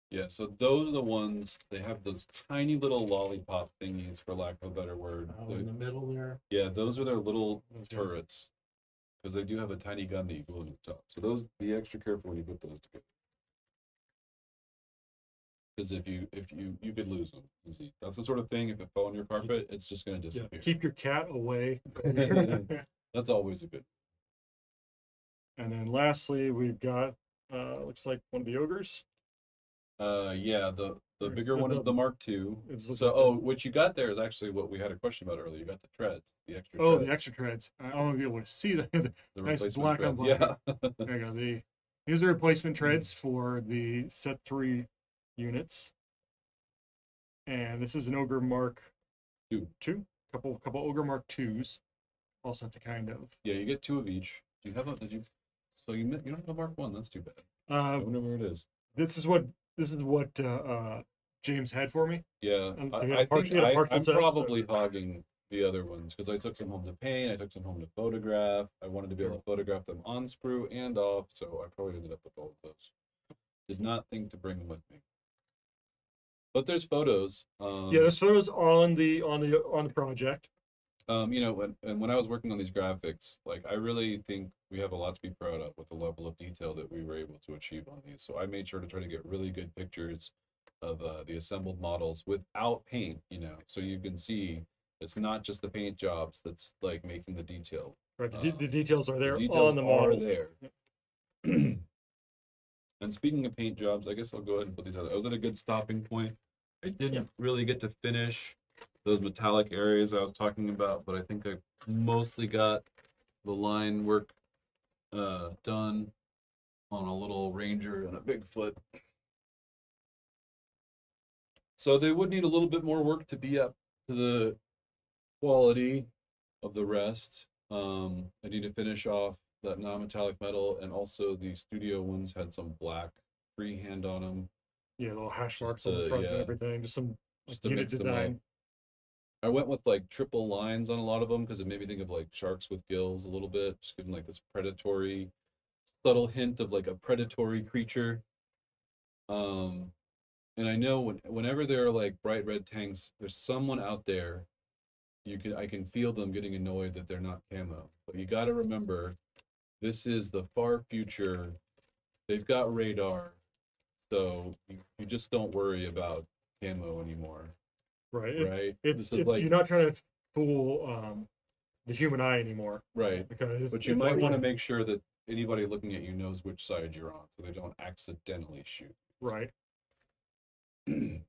Speaker 3: Yeah, so those are the ones, they have those tiny little lollipop thingies, for lack of a better word.
Speaker 2: In the middle there.
Speaker 3: Yeah, those are their little turrets. Because they do have a tiny gun that you glue on the top. So those, be extra careful when you put those together. Because if you could lose them easy. That's the sort of thing, if it fell on your carpet, it's just going to disappear.
Speaker 1: Yeah, keep your cat away.
Speaker 3: That's always a good.
Speaker 1: And then lastly, we've got, looks like one of the ogres.
Speaker 3: Yeah, the bigger one is the Mark II.
Speaker 1: So,
Speaker 3: what you got there is actually what we had a question about earlier. You got the treads, the extra.
Speaker 1: Oh,
Speaker 3: treads.
Speaker 1: the extra treads. I want to be able to see the nice
Speaker 3: replacement
Speaker 1: black
Speaker 3: treads.
Speaker 1: on black.
Speaker 3: Yeah.
Speaker 1: There you go. These are replacement treads for the set 3 units. And this is an Ogre Mark II. Couple Ogre Mark IIs. Also have to kind of.
Speaker 3: Yeah, you get 2 of each. Do you have a? Did you? So you don't have a Mark I? That's too bad. I wonder where it is.
Speaker 1: This is what James had for me.
Speaker 3: Yeah,
Speaker 1: So
Speaker 3: I think I'm probably hogging the other ones because I took some home to paint. I took some home to photograph. I wanted to be able to photograph them on sprue and off, so I probably ended up with all of those. Did not think to bring them with me. But there's photos.
Speaker 1: Yeah, there's photos on the project.
Speaker 3: When I was working on these graphics, like, I really think we have a lot to be proud of with the level of detail that we were able to achieve on these. So I made sure to try to get really good pictures of the assembled models without paint, so you can see it's not just the paint jobs that's like making the detail.
Speaker 1: Right, the details are there
Speaker 3: on
Speaker 1: the models.
Speaker 3: There. And speaking of paint jobs, I guess I'll go ahead and put these out. I was at a good stopping point. I didn't really get to finish those metallic areas I was talking about, but I think I mostly got the line work done on a little Ranger and a Bigfoot. So they would need a little bit more work to be up to the quality of the rest. I need to finish off that non-metallic metal, and also the studio ones had some black freehand on them.
Speaker 1: Yeah, little hash marks on the front and everything. Just
Speaker 3: to
Speaker 1: unit design.
Speaker 3: I went with like triple lines on a lot of them because it made me think of like sharks with gills a little bit, just giving like this predatory, subtle hint of like a predatory creature. And I know whenever there are like bright red tanks, there's someone out there I can feel them getting annoyed that they're not camo. But you got to remember, this is the far future. They've got radar, so you just don't worry about camo anymore.
Speaker 1: Right.
Speaker 3: Right.
Speaker 1: It's
Speaker 3: This is like,
Speaker 1: you're not trying to fool the human eye anymore.
Speaker 3: right.
Speaker 1: Because
Speaker 3: But you might want to make sure that anybody looking at you knows which side you're on, so they don't accidentally shoot.
Speaker 1: Right.
Speaker 3: And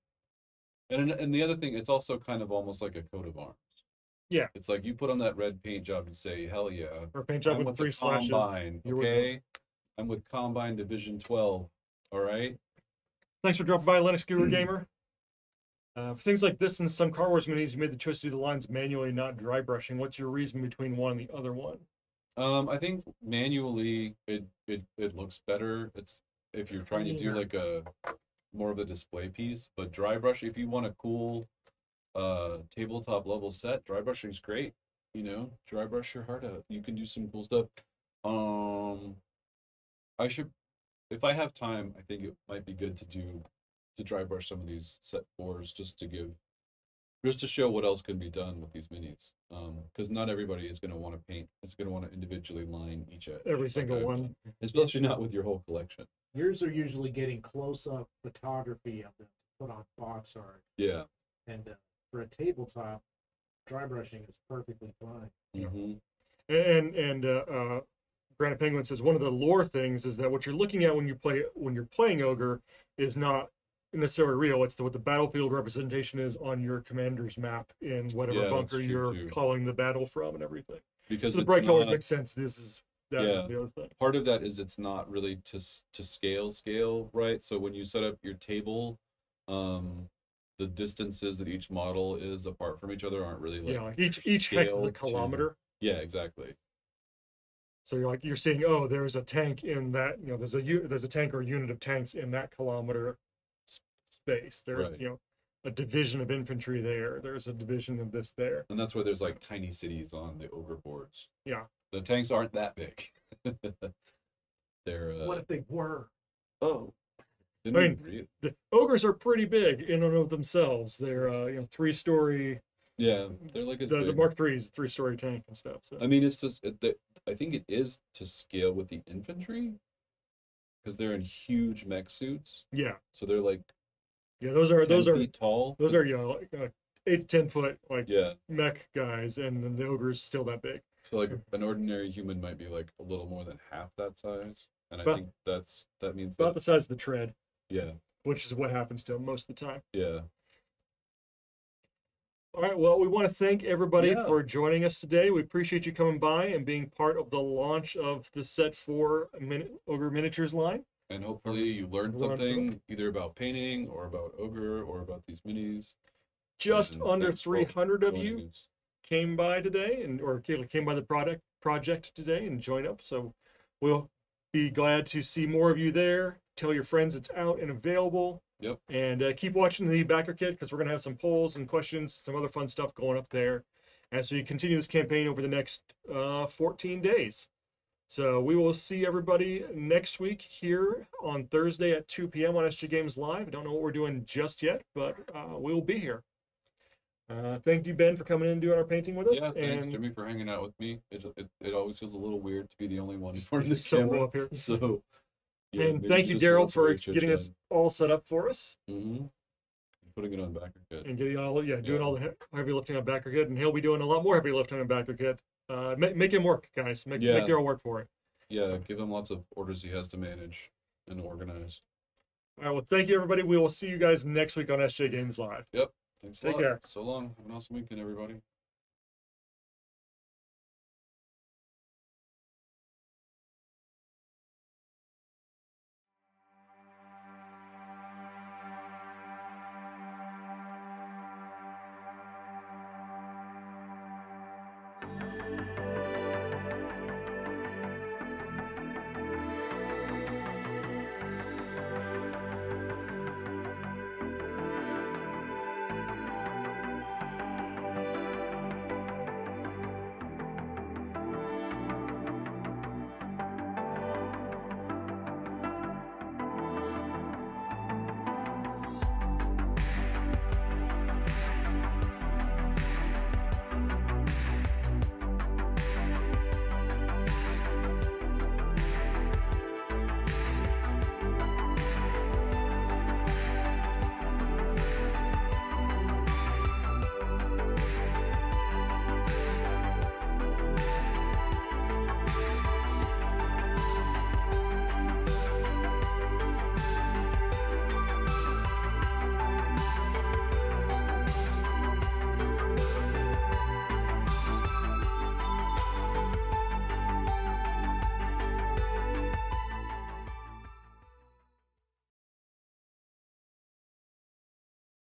Speaker 3: the other thing, it's also kind of almost like a coat of arms.
Speaker 1: Yeah.
Speaker 3: It's like you put on that red paint job and say, hell yeah.
Speaker 1: Or paint job
Speaker 3: I'm
Speaker 1: with 3
Speaker 3: the
Speaker 1: slashes.
Speaker 3: Combine,
Speaker 1: You're with
Speaker 3: okay? I'm with Combine Division 12, all right?
Speaker 1: Thanks for dropping by, Linux Guru Gamer. For things like this and some Car Wars minis, you made the choice to do the lines manually, not dry brushing. What's your reason between one and the other one?
Speaker 3: I think manually it looks better. It's if you're trying to do like a more of a display piece, but dry brush, if you want a cool tabletop level set, dry brushing's great. You know, dry brush your heart out. You can do some cool stuff. I should, if I have time, I think it might be good to dry brush some of these set 4s just to show what else can be done with these minis. Because not everybody is going to want to paint. It's going to want to individually line
Speaker 1: Every single one.
Speaker 3: Especially not with your whole collection.
Speaker 2: Yours are usually getting close-up photography of them to put on box art.
Speaker 3: Yeah.
Speaker 2: And for a tabletop, dry brushing is perfectly fine.
Speaker 3: Mm-hmm.
Speaker 1: And Granite Penguin says one of the lore things is that what you're looking at when you're playing Ogre is not necessarily real. It's what the battlefield representation is on your commander's map in whatever bunker you're calling the battle from and everything.
Speaker 3: Because
Speaker 1: so the bright colors make sense. That is the other thing.
Speaker 3: Part of that is it's not really to scale, right? So when you set up your table, the distances that each model is apart from each other aren't really like
Speaker 1: each hex is a kilometer.
Speaker 3: Yeah, exactly.
Speaker 1: So you're seeing, oh, there's a tank in that, there's a tank or a unit of tanks in that kilometer space. There's a division of infantry there. There's a division of this there.
Speaker 3: And that's where there's like tiny cities on the Ogre boards.
Speaker 1: Yeah.
Speaker 3: The tanks aren't that big. They're
Speaker 2: what if they were?
Speaker 3: Oh.
Speaker 1: I mean, the Ogres are pretty big in and of themselves. They're 3-story.
Speaker 3: Yeah, they're like
Speaker 1: the Mark III is a 3-story tank and stuff. So.
Speaker 3: I mean, it's just I think it is to scale with the infantry because they're in huge mech suits.
Speaker 1: Yeah.
Speaker 3: So they're like.
Speaker 1: Yeah, those are
Speaker 3: feet tall.
Speaker 1: Those are like 8 to 10 foot
Speaker 3: yeah
Speaker 1: mech guys, and then the Ogre's still that big.
Speaker 3: So like an ordinary human might be like a little more than half that size, and I think that means
Speaker 1: about the size of the tread.
Speaker 3: Yeah.
Speaker 1: Which is what happens to them most of the time.
Speaker 3: Yeah.
Speaker 1: All right, well, we want to thank everybody for joining us today. We appreciate you coming by and being part of the launch of the Set 4 Ogre Miniatures line.
Speaker 3: And hopefully you learned something either about painting or about Ogre or about these minis.
Speaker 1: Just under 300 of you came by today or came by the project today and joined up. So we'll be glad to see more of you there. Tell your friends it's out and available.
Speaker 3: Yep.
Speaker 1: And keep watching the BackerKit because we're going to have some polls and questions, some other fun stuff going up there as we continue this campaign over the next 14 days. So we will see everybody next week here on Thursday at 2 p.m. on SJGames Live. I don't know what we're doing just yet, but we will be here. Thank you, Ben, for coming in and doing our painting with us.
Speaker 3: Yeah, thanks, Jimmy, for hanging out with me. It always feels a little weird to be the only one who's running the camera
Speaker 1: up here.
Speaker 3: So, yeah,
Speaker 1: and thank you, Daryl, for getting us all set up for us.
Speaker 3: Mm-hmm. Putting it on BackerKit.
Speaker 1: And getting doing all the heavy lifting on BackerKit, and he'll be doing a lot more heavy lifting on BackerKit. Make him work, guys. Make Daryl work for it.
Speaker 3: Yeah, give him lots of orders he has to manage and organize.
Speaker 1: All right, well, thank you, everybody. We will see you guys next week on SJGames Live.
Speaker 3: Yep. Thanks a lot.
Speaker 1: Take care.
Speaker 3: So long. Have an awesome weekend, everybody.